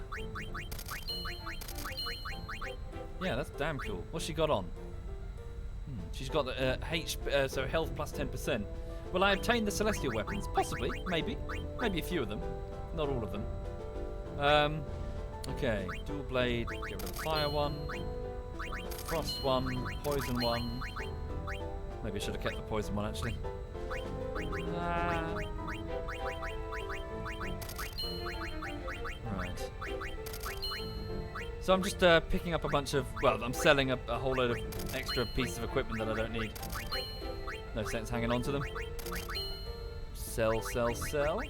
that's damn cool. What's she got on? She's got the so health plus 10%. Will I obtain the Celestial weapons? Possibly, maybe. Maybe a few of them. Not all of them. Okay, dual blade, get rid of the fire one, frost one, poison one. Maybe I should have kept the poison one actually. Right. So I'm just picking up a bunch of, well, I'm selling a whole load of extra pieces of equipment that I don't need. No sense hanging on to them. Sell, sell, sell.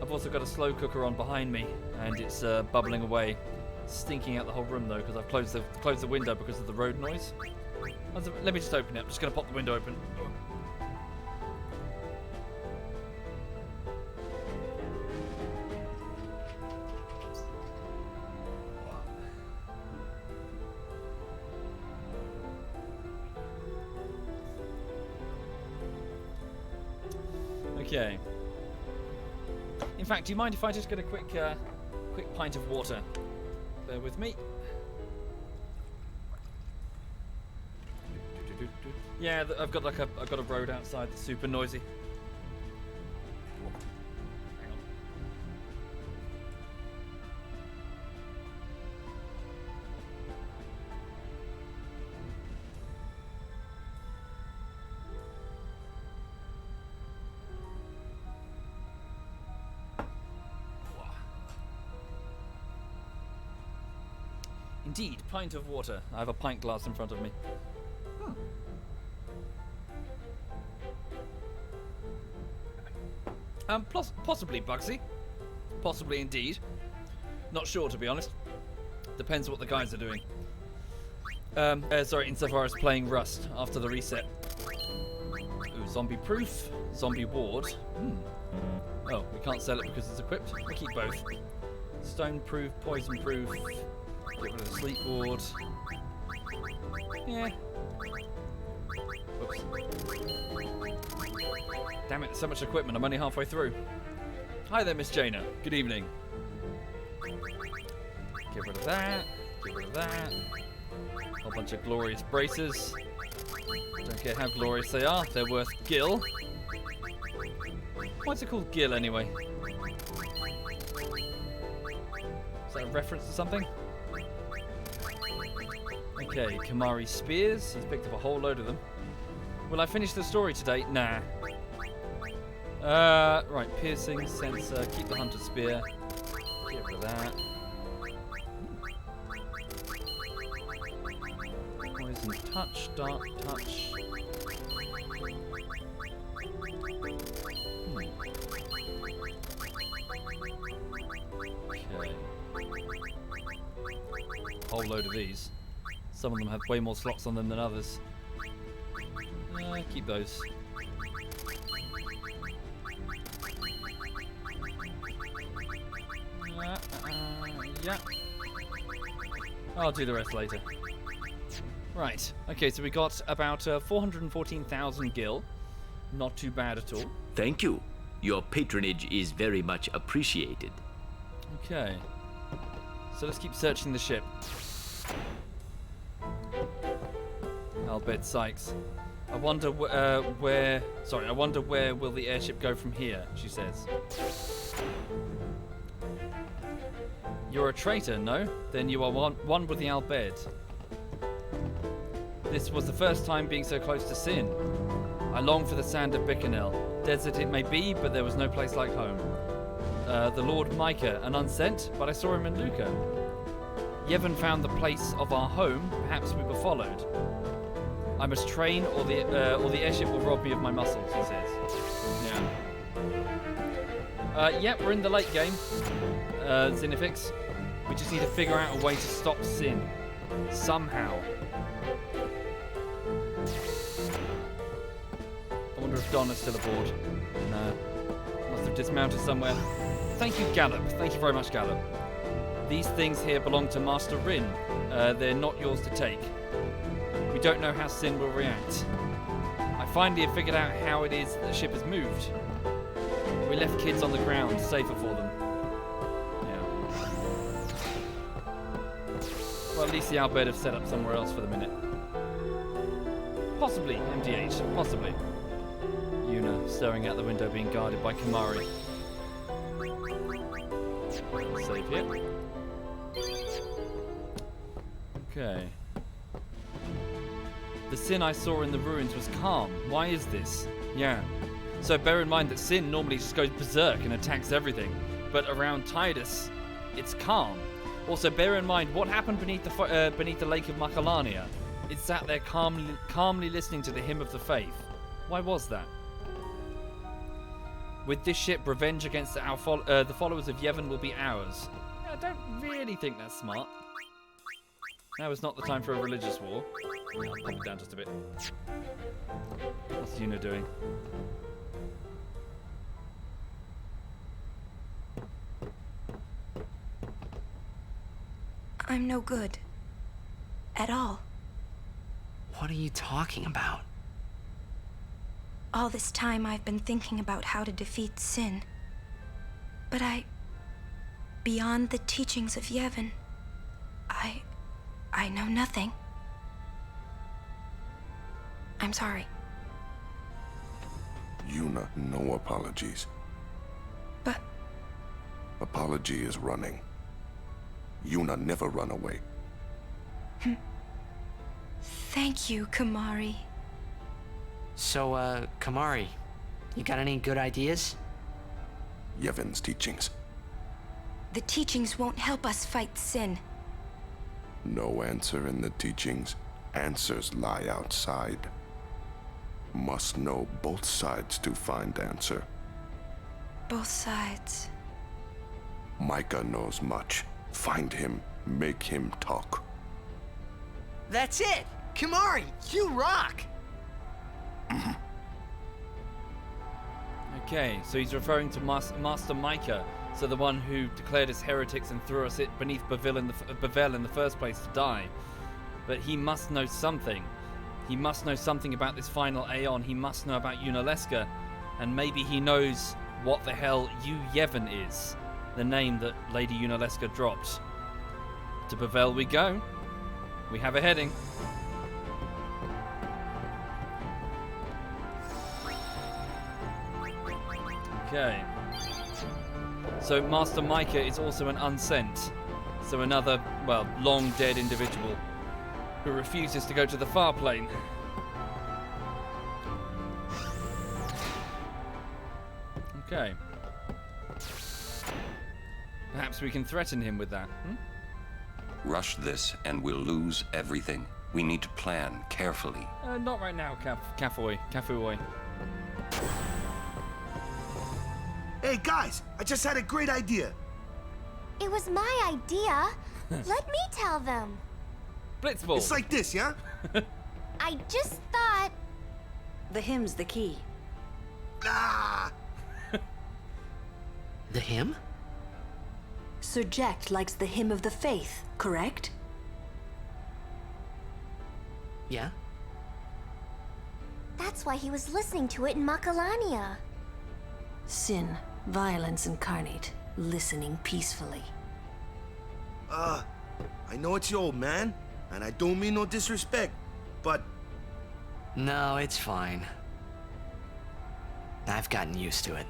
I've also got a slow cooker on behind me, and it's bubbling away, stinking out the whole room though, because I've closed the window because of the road noise. Let me just open it. I'm just going to pop the window open. Okay. In fact, do you mind if I just get a quick pint of water? Bear with me. Yeah, I've got a road outside that's super noisy. Hang on. Indeed, pint of water. I have a pint glass in front of me. Possibly Bugsy. Possibly indeed. Not sure, to be honest. Depends what the guys are doing. Sorry, insofar as playing Rust after the reset. Ooh, zombie proof, zombie ward. Oh, we can't sell it because it's equipped. We'll keep both. Stone proof, poison proof. Get rid of the sleep ward. Yeah. Whoops. Damn it, there's so much equipment. I'm only halfway through. Hi there, Miss Jaina. Good evening. Get rid of that. Get rid of that. A whole bunch of glorious braces. Don't care how glorious they are. They're worth Gil. Why's it called Gil anyway? Is that a reference to something? Okay, Kamari spears. He's picked up a whole load of them. Will I finish the story today? Nah. Right, piercing, sensor, keep the hunter spear. Get rid of that. Poison touch, dark touch. Okay. Whole load of these. Some of them have way more slots on them than others. Keep those. Yeah. I'll do the rest later. Right. Okay, so we got about 414,000 gil. Not too bad at all. Thank you. Your patronage is very much appreciated. Okay. So let's keep searching the ship. Albert Sykes. I wonder where... Sorry, I wonder where will the airship go from here, she says. You're a traitor, no? Then you are one with the Albed. This was the first time being so close to sin. I long for the sand of Bicanel. Desert it may be, but there was no place like home. The Lord Micah, an unsent, but I saw him in Luca. Yevon found the place of our home. Perhaps we were followed. I must train, or the airship will rob me of my muscles, he says. Yeah. Yeah, we're in the late game, Zinifix. We just need to figure out a way to stop Sin. Somehow. I wonder if Donna's still aboard. No. Must have dismounted somewhere. Thank you, Gallop. Thank you very much, Gallop. These things here belong to Master Rin. They're not yours to take. We don't know how Sin will react. I finally have figured out how it is that the ship has moved. We left kids on the ground, safer for them. Yeah. Well, at least the Albed have set up somewhere else for the minute. Possibly MDH, possibly. Yuna staring out the window being guarded by Kamari. Save here. Okay. The Sin I saw in the ruins was calm. Why is this? Yeah. So bear in mind that Sin normally just goes berserk and attacks everything. But around Tidus, it's calm. Also bear in mind what happened beneath the lake of Macalania. It sat there calmly listening to the hymn of the faith. Why was that? With this ship, revenge against the followers of Yevon will be ours. I don't really think that's smart. Now is not the time for a religious war. I'll pop it down just a bit. What's Yuna doing? I'm no good. At all. What are you talking about? All this time I've been thinking about how to defeat Sin. But beyond the teachings of Yevon, I know nothing. I'm sorry. Yuna, no apologies. But... Apology is running. Yuna never run away. Thank you, Kamari. So, Kamari, you got any good ideas? Yevon's teachings. The teachings won't help us fight Sin. No answer in the teachings. Answers lie outside. Must know both sides to find answer. Both sides. Micah knows much. Find him. Make him talk. That's it! Kamari, you rock! Okay, so he's referring to Master Micah, so the one who declared us heretics and threw us beneath Bevelle in the first place to die. But he must know something. He must know something about this final Aeon. He must know about Yuna, and maybe he knows what the hell Yevon is, the name that Lady Yuna dropped. To Bevelle we go. We have a heading. Okay. So Master Micah is also an unsent. So another, well, long dead individual who refuses to go to the far plane. Okay. Perhaps we can threaten him with that. Rush this and we'll lose everything. We need to plan carefully. Not right now, Cafoy. Hey guys, I just had a great idea. It was my idea. Let me tell them. Blitzball. It's like this, yeah? I just thought... The hymn's the key. Ah! The hymn? Sir Jack likes the hymn of the faith, correct? Yeah? That's why he was listening to it in Makalania. Sin, violence incarnate, listening peacefully. I know it's your old man, and I don't mean no disrespect, but... No, it's fine. I've gotten used to it.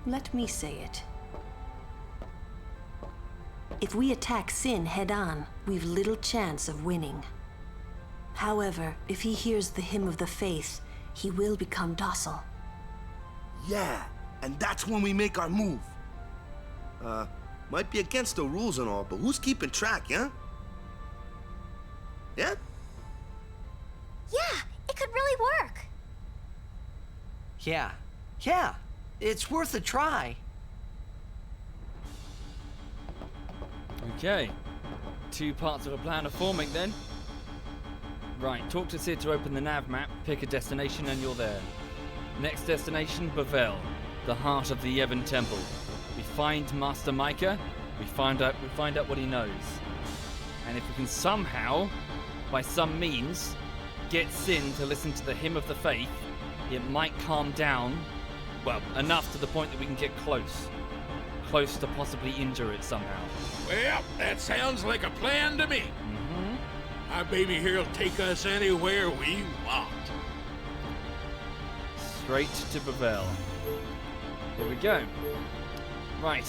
Let me say it. If we attack Sin head-on, we've little chance of winning. However, if he hears the hymn of the faith, he will become docile. Yeah, and that's when we make our move. Might be against the rules and all, but who's keeping track, yeah? Yeah? Yeah, it could really work. Yeah. It's worth a try. Okay. 2 parts of a plan are forming then. Right, talk to Sid to open the nav map, pick a destination and you're there. Next destination, Bevelle, the heart of the Yevon Temple. We find Master Micah, we find out what he knows. And if we can somehow, by some means, get Sin to listen to the hymn of the faith, it might calm down, well, enough to the point that we can get close. Close to possibly injure it somehow. Well, that sounds like a plan to me. Mm-hmm. Our baby here'll take us anywhere we want. Straight to Bevelle. Here we go. Right.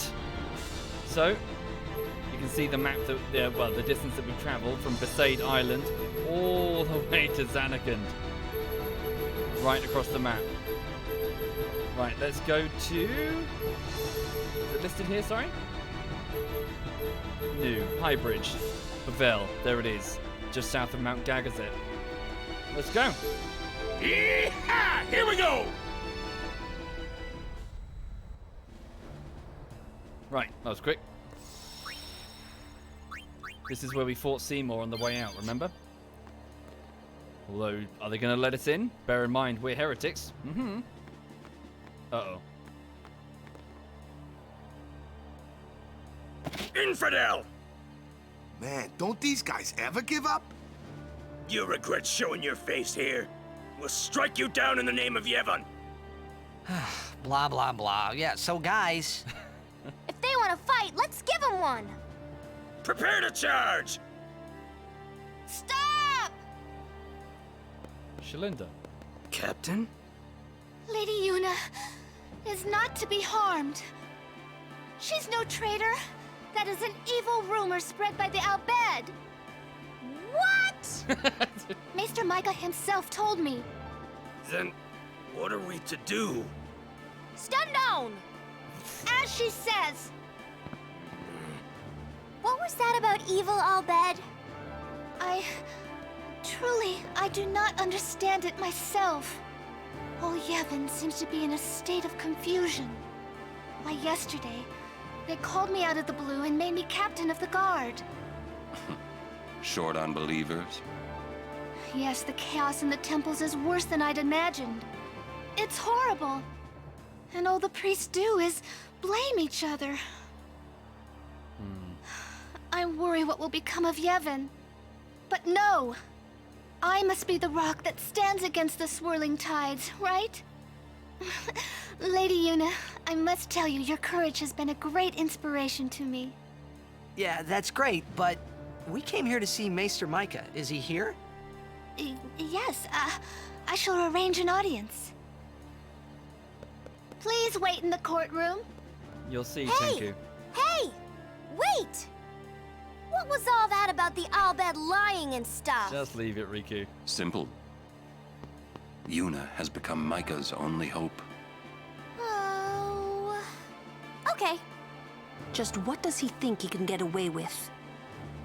So, you can see the map that, well, the distance that we've travelled from Besaid Island all the way to Zanarkand. Right across the map. Right, let's go to... Is it listed here, sorry? New, High Bridge, Bevelle, there it is. Just south of Mount Gagazet. Let's go. Yeehaw! Here we go! Right, that was quick. This is where we fought Seymour on the way out, remember? Although, are they going to let us in? Bear in mind, we're heretics. Mm-hmm. Uh-oh. Infidel! Man, don't these guys ever give up? You regret showing your face here. We'll strike you down in the name of Yevon. Blah, blah, blah. Yeah, so guys... If they want to fight, let's give them one. Prepare to charge! Stop! Shalinda. Captain? Lady Yuna is not to be harmed. She's no traitor. That is an evil rumor spread by the Albed. What? Maester Micah himself told me. Then, what are we to do? Stand down! As she says. What was was that about evil, Albed? I do not understand it myself. All Yevon seems to be in a state of confusion. Why, yesterday, they called me out of the blue and made me captain of the guard. Short on believers? Yes, the chaos in the temples is worse than I'd imagined. It's horrible. And all the priests do is blame each other. I worry what will become of Yevon. But no! I must be the rock that stands against the swirling tides, right? Lady Yuna, I must tell you, your courage has been a great inspiration to me. Yeah, that's great, but we came here to see Maester Micah. Is he here? Yes, I shall arrange an audience. Please wait in the courtroom. You'll see, Hey! Tenku. Hey! Wait! What was all that about the Albed lying and stuff? Just leave it, Riku. Simple. Yuna has become Micah's only hope. Oh... Okay. Just what does he think he can get away with?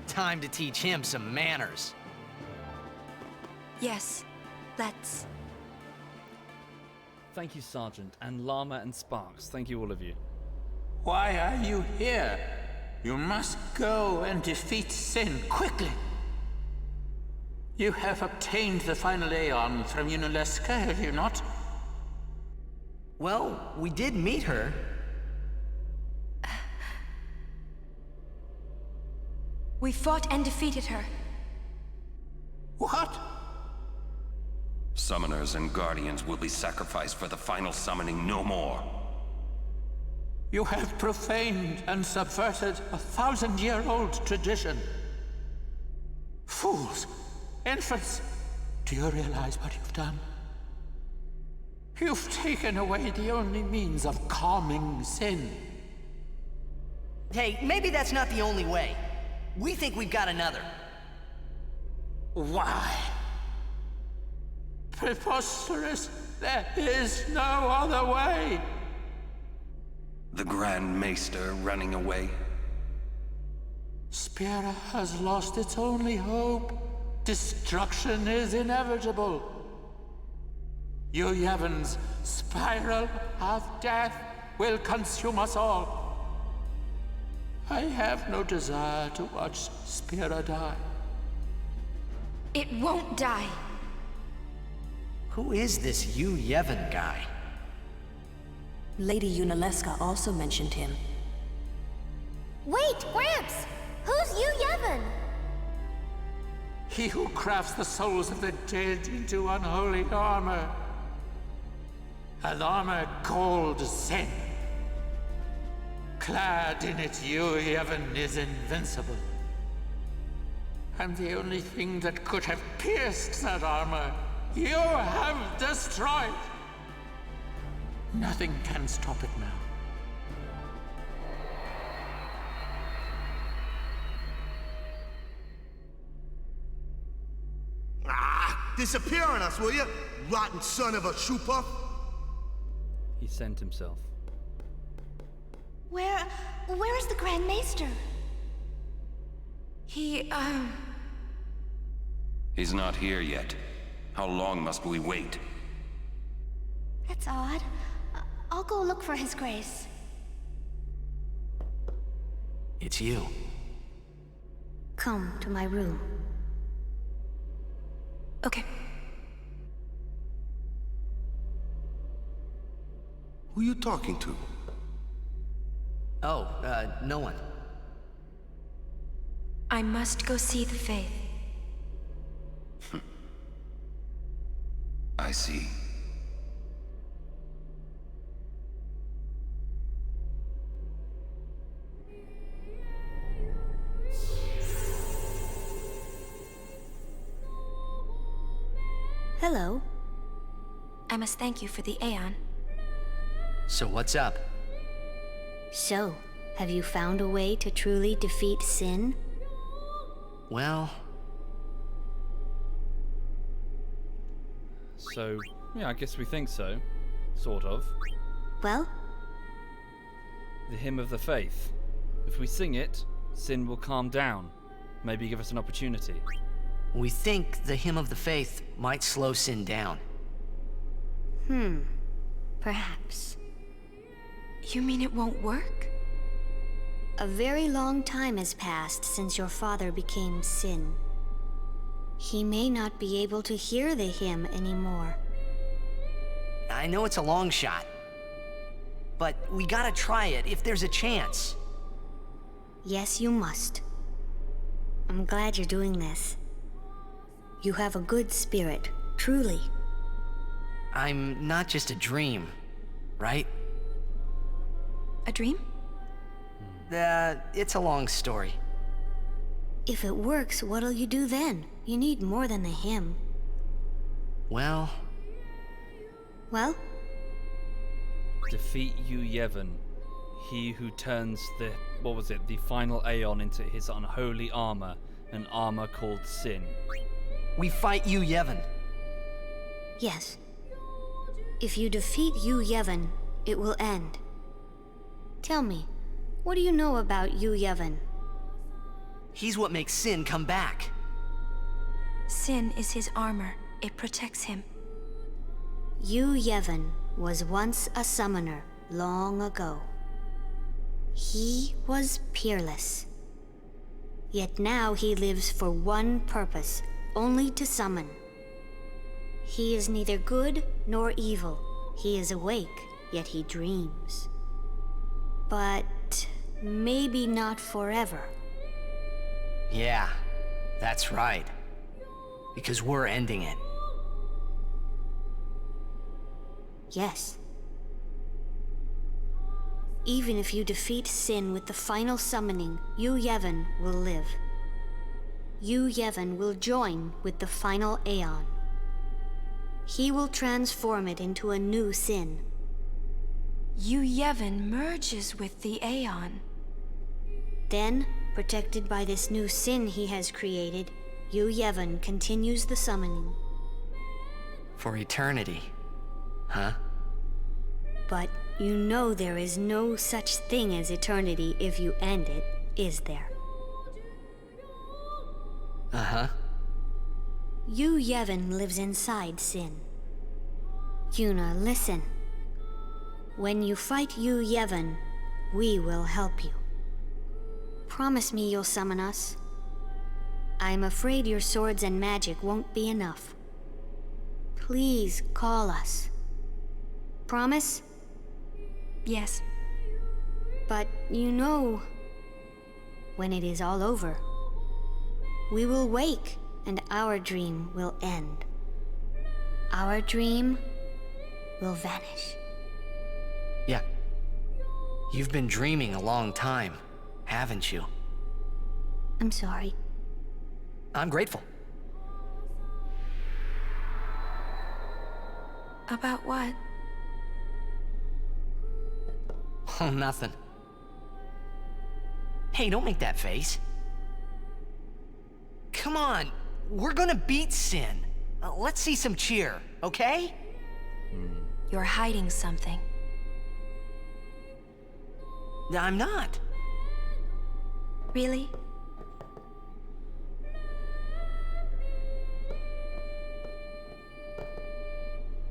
Time to teach him some manners. Yes, let's. Thank you, Sergeant, and Llama and Sparks. Thank you, all of you. Why are you here? You must go and defeat Sin quickly. You have obtained the final Aeon from Yuna, have you not? Well, we did meet her. We fought and defeated her. What? Summoners and Guardians will be sacrificed for the final summoning no more. You have profaned and subverted a 1,000-year-old tradition. Fools! Infants! Do you realize what you've done? You've taken away the only means of calming Sin. Hey, maybe that's not the only way. We think we've got another. Why? Preposterous! There is no other way! The Grand Maester running away? Spira has lost its only hope. Destruction is inevitable. You Yevon's spiral of death will consume us all. I have no desire to watch Spira die. It won't die. Who is this Yu Yevon guy? Lady Yunalesca also mentioned him. Wait, Gramps! Who's Yu Yevon? He who crafts the souls of the dead into unholy armor. An armor called Sin. Clad in it, Yu Yevon is invincible. And the only thing that could have pierced that armor, you have destroyed. Nothing can stop it now. Disappear on us, will you? Rotten son of a shoe-puff. He sent himself. Where is the Grand Maester? He's not here yet. How long must we wait? That's odd. I'll go look for His Grace. It's you. Come to my room. Okay. Who you talking to? Oh, no one. I must go see the Faith. I see. Hello. I must thank you for the Aeon. So what's up? So, have you found a way to truly defeat Sin? Well... So, yeah, I guess we think so. Sort of. Well? The Hymn of the Faith. If we sing it, Sin will calm down. Maybe give us an opportunity. We think the Hymn of the Faith might slow Sin down. Perhaps. You mean it won't work? A very long time has passed since your father became Sin. He may not be able to hear the hymn anymore. I know it's a long shot, but we gotta try it if there's a chance. Yes, you must. I'm glad you're doing this. You have a good spirit, truly. I'm not just a dream, right? A dream? It's a long story. If it works, what'll you do then? You need more than the hymn. Well? Defeat Yu Yevon, he who turns the final Aeon into his unholy armor, an armor called Sin. We fight Yu Yevon. Yes. If you defeat Yu Yevon, it will end. Tell me, what do you know about Yu Yevon? He's what makes Sin come back. Sin is his armor. It protects him. Yu Yevon was once a summoner long ago. He was peerless. Yet now he lives for one purpose, only to summon. He is neither good nor evil. He is awake, yet he dreams. But maybe not forever. Yeah, that's right. Because we're ending it. Yes. Even if you defeat Sin with the final summoning, Yu Yevon will live. Yu Yevon will join with the final Aeon. He will transform it into a new Sin. Yu Yevon merges with the Aeon. Then, protected by this new Sin he has created, Yu Yevon continues the summoning. For eternity, huh? But you know there is no such thing as eternity if you end it, is there? Uh-huh. Yu Yevon lives inside Sin. Yuna, listen. When you fight Yu Yevon, we will help you. Promise me you'll summon us. I'm afraid your swords and magic won't be enough. Please call us. Promise? Yes. But you know, when it is all over, we will wake and our dream will end. Our dream will vanish. Yeah. You've been dreaming a long time, haven't you? I'm sorry. I'm grateful. About what? Oh, nothing. Hey, don't make that face. Come on, we're gonna beat Sin. Let's see some cheer, okay? You're hiding something. I'm not. Really?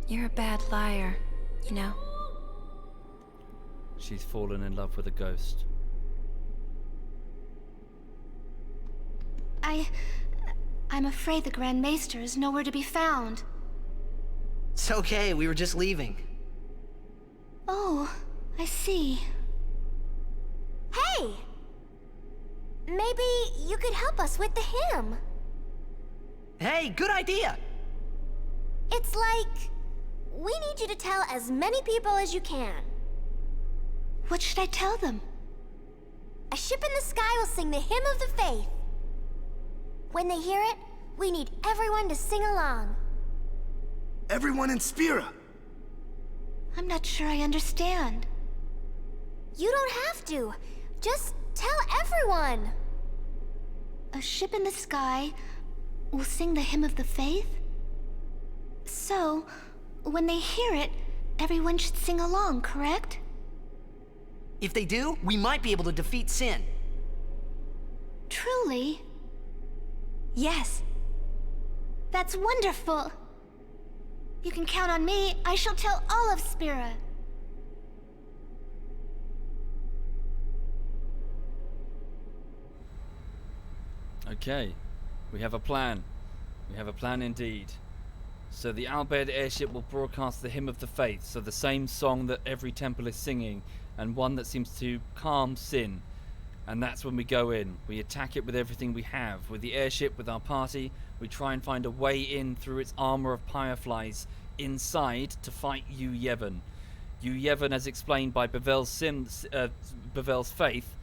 You're a bad liar, you know? She's fallen in love with a ghost. I'm afraid the Grand Maester is nowhere to be found. It's okay, we were just leaving. Oh, I see. Hey! Maybe you could help us with the hymn. Hey, good idea! It's like, we need you to tell as many people as you can. What should I tell them? A ship in the sky will sing the Hymn of the Faith. When they hear it, we need everyone to sing along. Everyone in Spira! I'm not sure I understand. You don't have to. Just tell everyone. A ship in the sky will sing the Hymn of the Faith? So, when they hear it, everyone should sing along, correct? If they do, we might be able to defeat Sin. Truly? Yes. That's wonderful. You can count on me. I shall tell all of Spira. Okay, we have a plan. We have a plan indeed. So the Albed airship will broadcast the Hymn of the Faith, so the same song that every temple is singing, and one that seems to calm sin. And that's when we go in. We attack it with everything we have. With the airship, with our party, we try and find a way in through its armor of fireflies inside to fight Yu Yevon. Yu Yevon, as explained by Bevel's faith,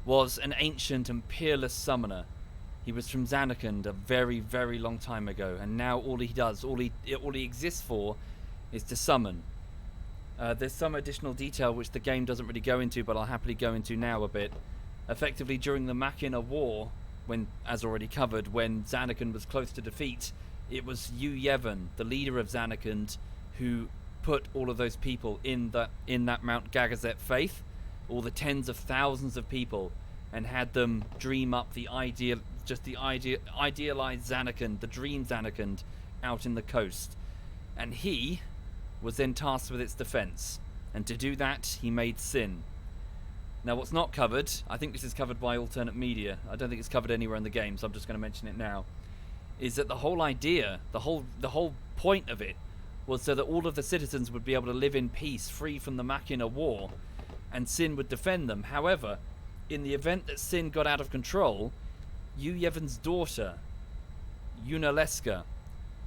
was an ancient and peerless summoner. He was from Zanarkand a very, very long time ago, and now all he does, all he exists for, is to summon. There's some additional detail which the game doesn't really go into, but I'll happily go into now a bit. Effectively, during the Machina War, when, as already covered, when Zanarkand was close to defeat, it was Yu Yevon, the leader of Zanarkand, who put all of those people in that Mount Gagazet faith, all the tens of thousands of people, and had them dream up the idealized Zanarkand, the dream Zanarkand, out in the coast. And he was then tasked with its defense. And to do that, he made Sin. Now, what's not covered, I think this is covered by alternate media, I don't think it's covered anywhere in the game, so I'm just going to mention it now, is that the whole idea, the whole point of it, was so that all of the citizens would be able to live in peace, free from the Machina War, and Sin would defend them. However, in the event that Sin got out of control, Yu Yevon's daughter, Yuna,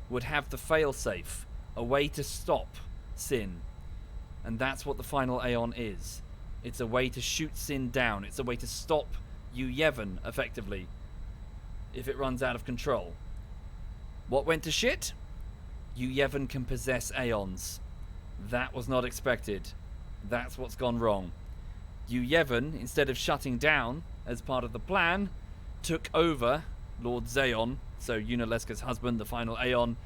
would have the failsafe, a way to stop Sin. And that's what the final Aeon is. It's a way to shoot Sin down. It's a way to stop Yu Yevon, effectively, if it runs out of control. What went to shit? Yu Yevon can possess Aeons. That was not expected. That's what's gone wrong. Yu Yevon, instead of shutting down as part of the plan, took over Lord Zeon, so Yuna husband, the final Aeon,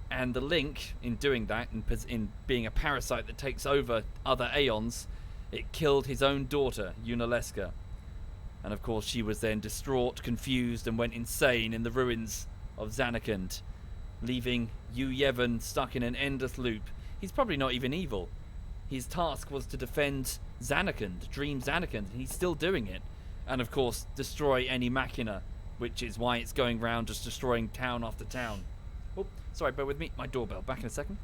and the link in doing that, in being a parasite that takes over other Aeons, it killed his own daughter, Yuna. And of course she was then distraught, confused, and went insane in the ruins of Zanarkand, leaving Yu Yevon stuck in an endless loop. He's probably not even evil. His task was to defend Zanarkand, Dream Zanarkand, and he's still doing it. And of course, destroy any Machina, which is why it's going round just destroying town after town. Oh, sorry, bear with me. My doorbell. Back in a second.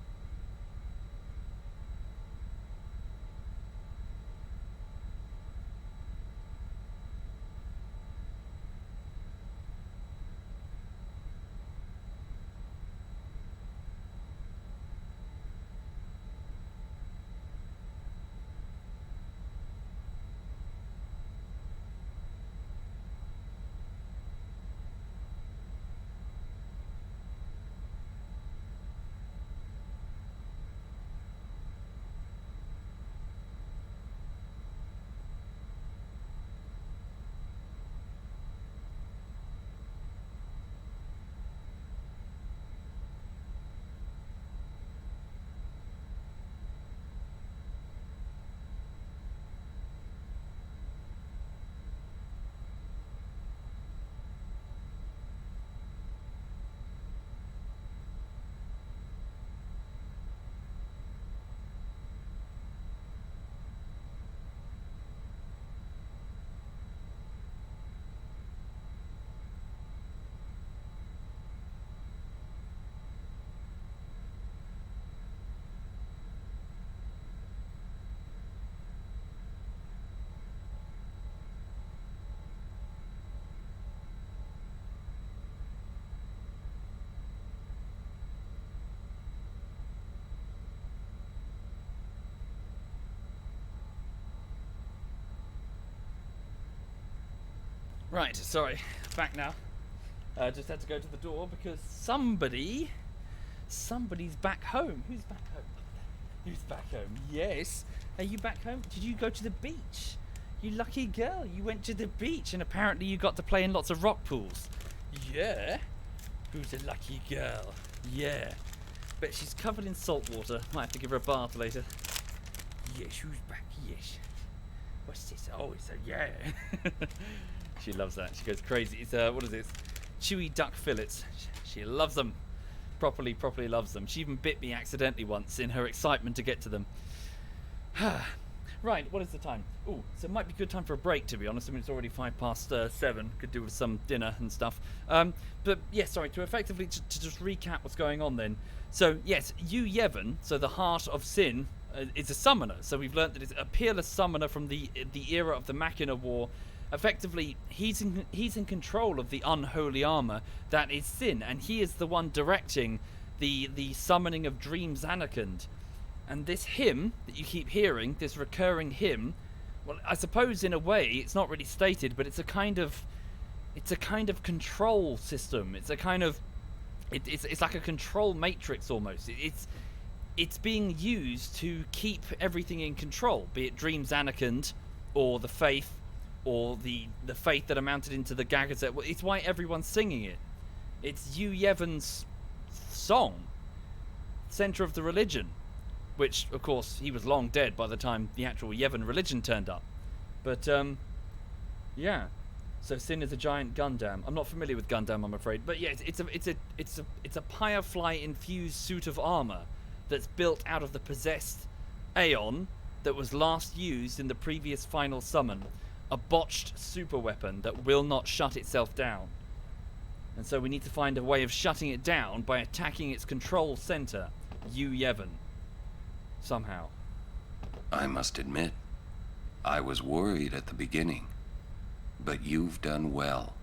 Right, sorry, back now. Just had to go to the door because somebody's back home. Who's back home? Who's back home? Yes. Are you back home? Did you go to the beach? You lucky girl, you went to the beach and apparently you got to play in lots of rock pools. Yeah. Who's a lucky girl? Yeah. Bet she's covered in salt water. Might have to give her a bath later. Yes, who's back? Yes. What's this? Oh, it's a yeah. She loves that. She goes crazy. It's what is this? Chewy duck fillets. She loves them. Properly loves them. She even bit me accidentally once in her excitement to get to them. Right, what is the time? Oh, so it might be a good time for a break, to be honest. I mean, it's already 7:05. Could do with some dinner and stuff. But, yeah, sorry, to effectively, to just recap what's going on then. So, yes, Yu Yevon, so the heart of Sin, is a summoner. So we've learned that it's a peerless summoner from the era of the Machina War. Effectively, he's in control of the unholy armor that is Sin, and he is the one directing the summoning of Dream Zanarkand. And this hymn that you keep hearing, this recurring hymn, well, I suppose in a way it's not really stated, but it's a kind of control system. It's a kind of it's like a control matrix almost. It's being used to keep everything in control, be it Dream Zanarkand or the faith or the faith that amounted into the Gagazet. Well, it's why everyone's singing it. It's Yu Yevon's song, center of the religion. Which, of course, he was long dead by the time the actual Yevon religion turned up. But, yeah. So Sin is a giant Gundam. I'm not familiar with Gundam, I'm afraid. But yeah, it's a Firefly-infused suit of armor that's built out of the possessed Aeon that was last used in the previous final summon. A botched super weapon that will not shut itself down. And so we need to find a way of shutting it down by attacking its control center, Yu Yevon. Somehow. I must admit, I was worried at the beginning, but you've done well.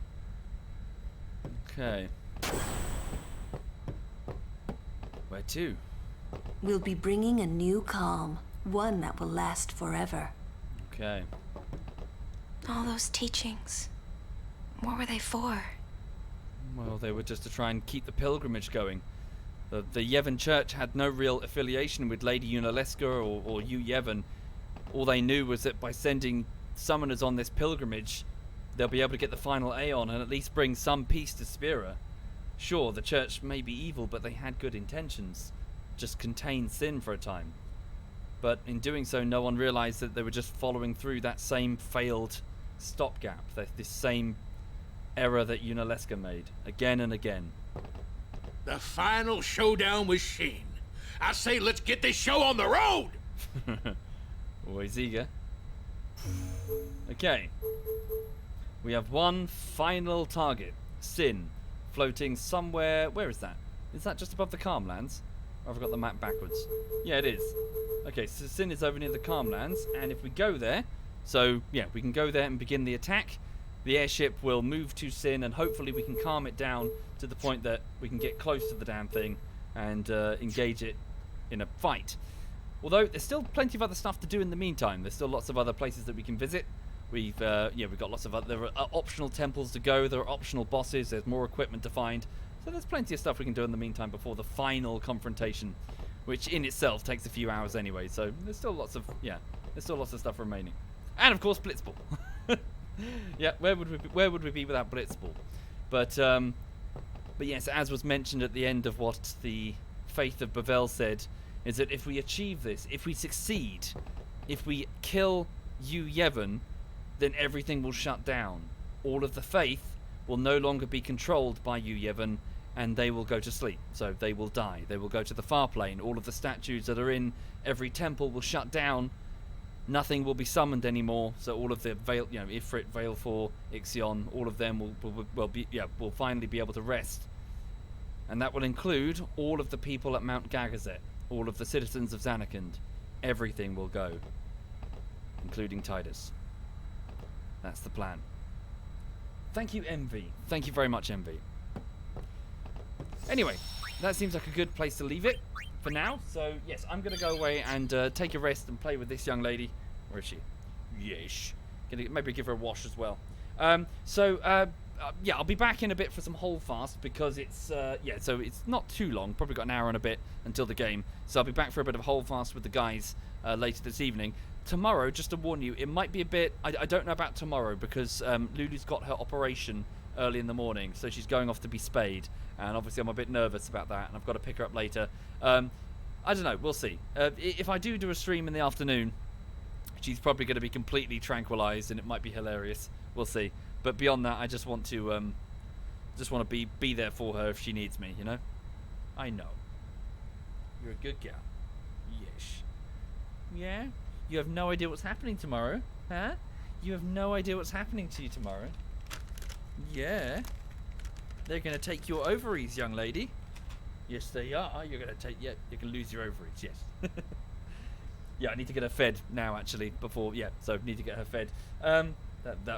Okay. Where to? We'll be bringing a new calm, one that will last forever. Okay. All those teachings, what were they for? Well, they were just to try and keep the pilgrimage going. The Yevon Church had no real affiliation with Lady Yuna or Yu Yevon. All they knew was that by sending summoners on this pilgrimage, they'll be able to get the final Aeon and at least bring some peace to Spira. Sure, the Church may be evil, but they had good intentions. Just contain Sin for a time. But in doing so, no one realized that they were just following through that same failed stopgap, this same error that Yuna made, again and again. The final showdown with Sheen. I say let's get this show on the road! Always eager. Okay. We have one final target. Sin. Floating somewhere... Where is that? Is that just above the Calmlands? Or have I got the map backwards? Yeah, it is. Okay, so Sin is over near the Calmlands. And if we go there... So, yeah, we can go there and begin the attack. The airship will move to Sin, and hopefully we can calm it down to the point that we can get close to the damn thing and engage it in a fight. Although there's still plenty of other stuff to do in the meantime. There's still lots of other places that we can visit. We've got lots of other. There are optional temples to go. There are optional bosses. There's more equipment to find. So there's plenty of stuff we can do in the meantime before the final confrontation, which in itself takes a few hours anyway. So there's still lots of stuff remaining, and of course Blitzball. Yeah, where would we be without Blitzball? But yes, as was mentioned at the end of what the Faith of Bavel said, is that if we achieve this, if we succeed, if we kill Yu Yevon, then everything will shut down. All of the Faith will no longer be controlled by Yu Yevon, and they will go to sleep. So they will die. They will go to the far plane. All of the statues that are in every temple will shut down. Nothing will be summoned anymore, so all of the Veil, Ifrit, Veilfor, Ixion, all of them will finally be able to rest, and that will include all of the people at Mount Gagazet, all of the citizens of Zanarkand. Everything will go, including Tidus. That's the plan. Thank you, MV. Thank you very much, MV. Anyway, that seems like a good place to leave it for now. So yes, I'm gonna go away and take a rest and play with this young lady. Where is she? Yes. Gonna maybe give her a wash as well. Yeah, I'll be back in a bit for some Holdfast because it's so it's not too long. Probably got an hour and a bit until the game. So I'll be back for a bit of Holdfast with the guys later this evening. Tomorrow, just to warn you, it might be a bit. I don't know about tomorrow because Lulu's got her operation early in the morning, so she's going off to be spayed, and obviously I'm a bit nervous about that, and I've got to pick her up later. I don't know, we'll see. If I do a stream in the afternoon, she's probably going to be completely tranquilized, and it might be hilarious. We'll see. But beyond that, I just want to be there for her if she needs me, you know? I know. You're a good girl. Yes. Yeah? You have no idea what's happening tomorrow, huh? You have no idea what's happening to you tomorrow. Yeah. They're going to take your ovaries, young lady. Yes, they are. You're going to take... Yeah, you can lose your ovaries, yes. Yeah, I need to get her fed now, actually, before... Yeah, so need to get her fed.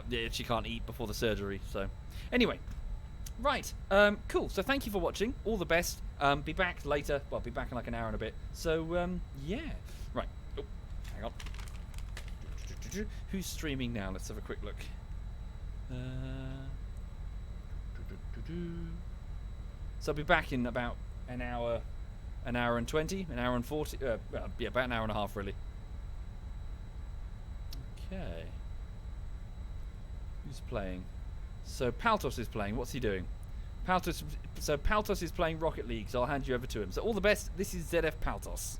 Yeah, she can't eat before the surgery, so... Anyway. Right. Cool. So thank you for watching. All the best. Be back later. Well, be back in like an hour and a bit. So, yeah. Right. Oh, hang on. Who's streaming now? Let's have a quick look. So I'll be back in about an hour and 20, an hour and 40. Well, yeah, about an hour and a half, really. Okay. Who's playing? So Paltos is playing. What's he doing? Paltos is playing Rocket League, so I'll hand you over to him. So all the best. This is ZF Paltos.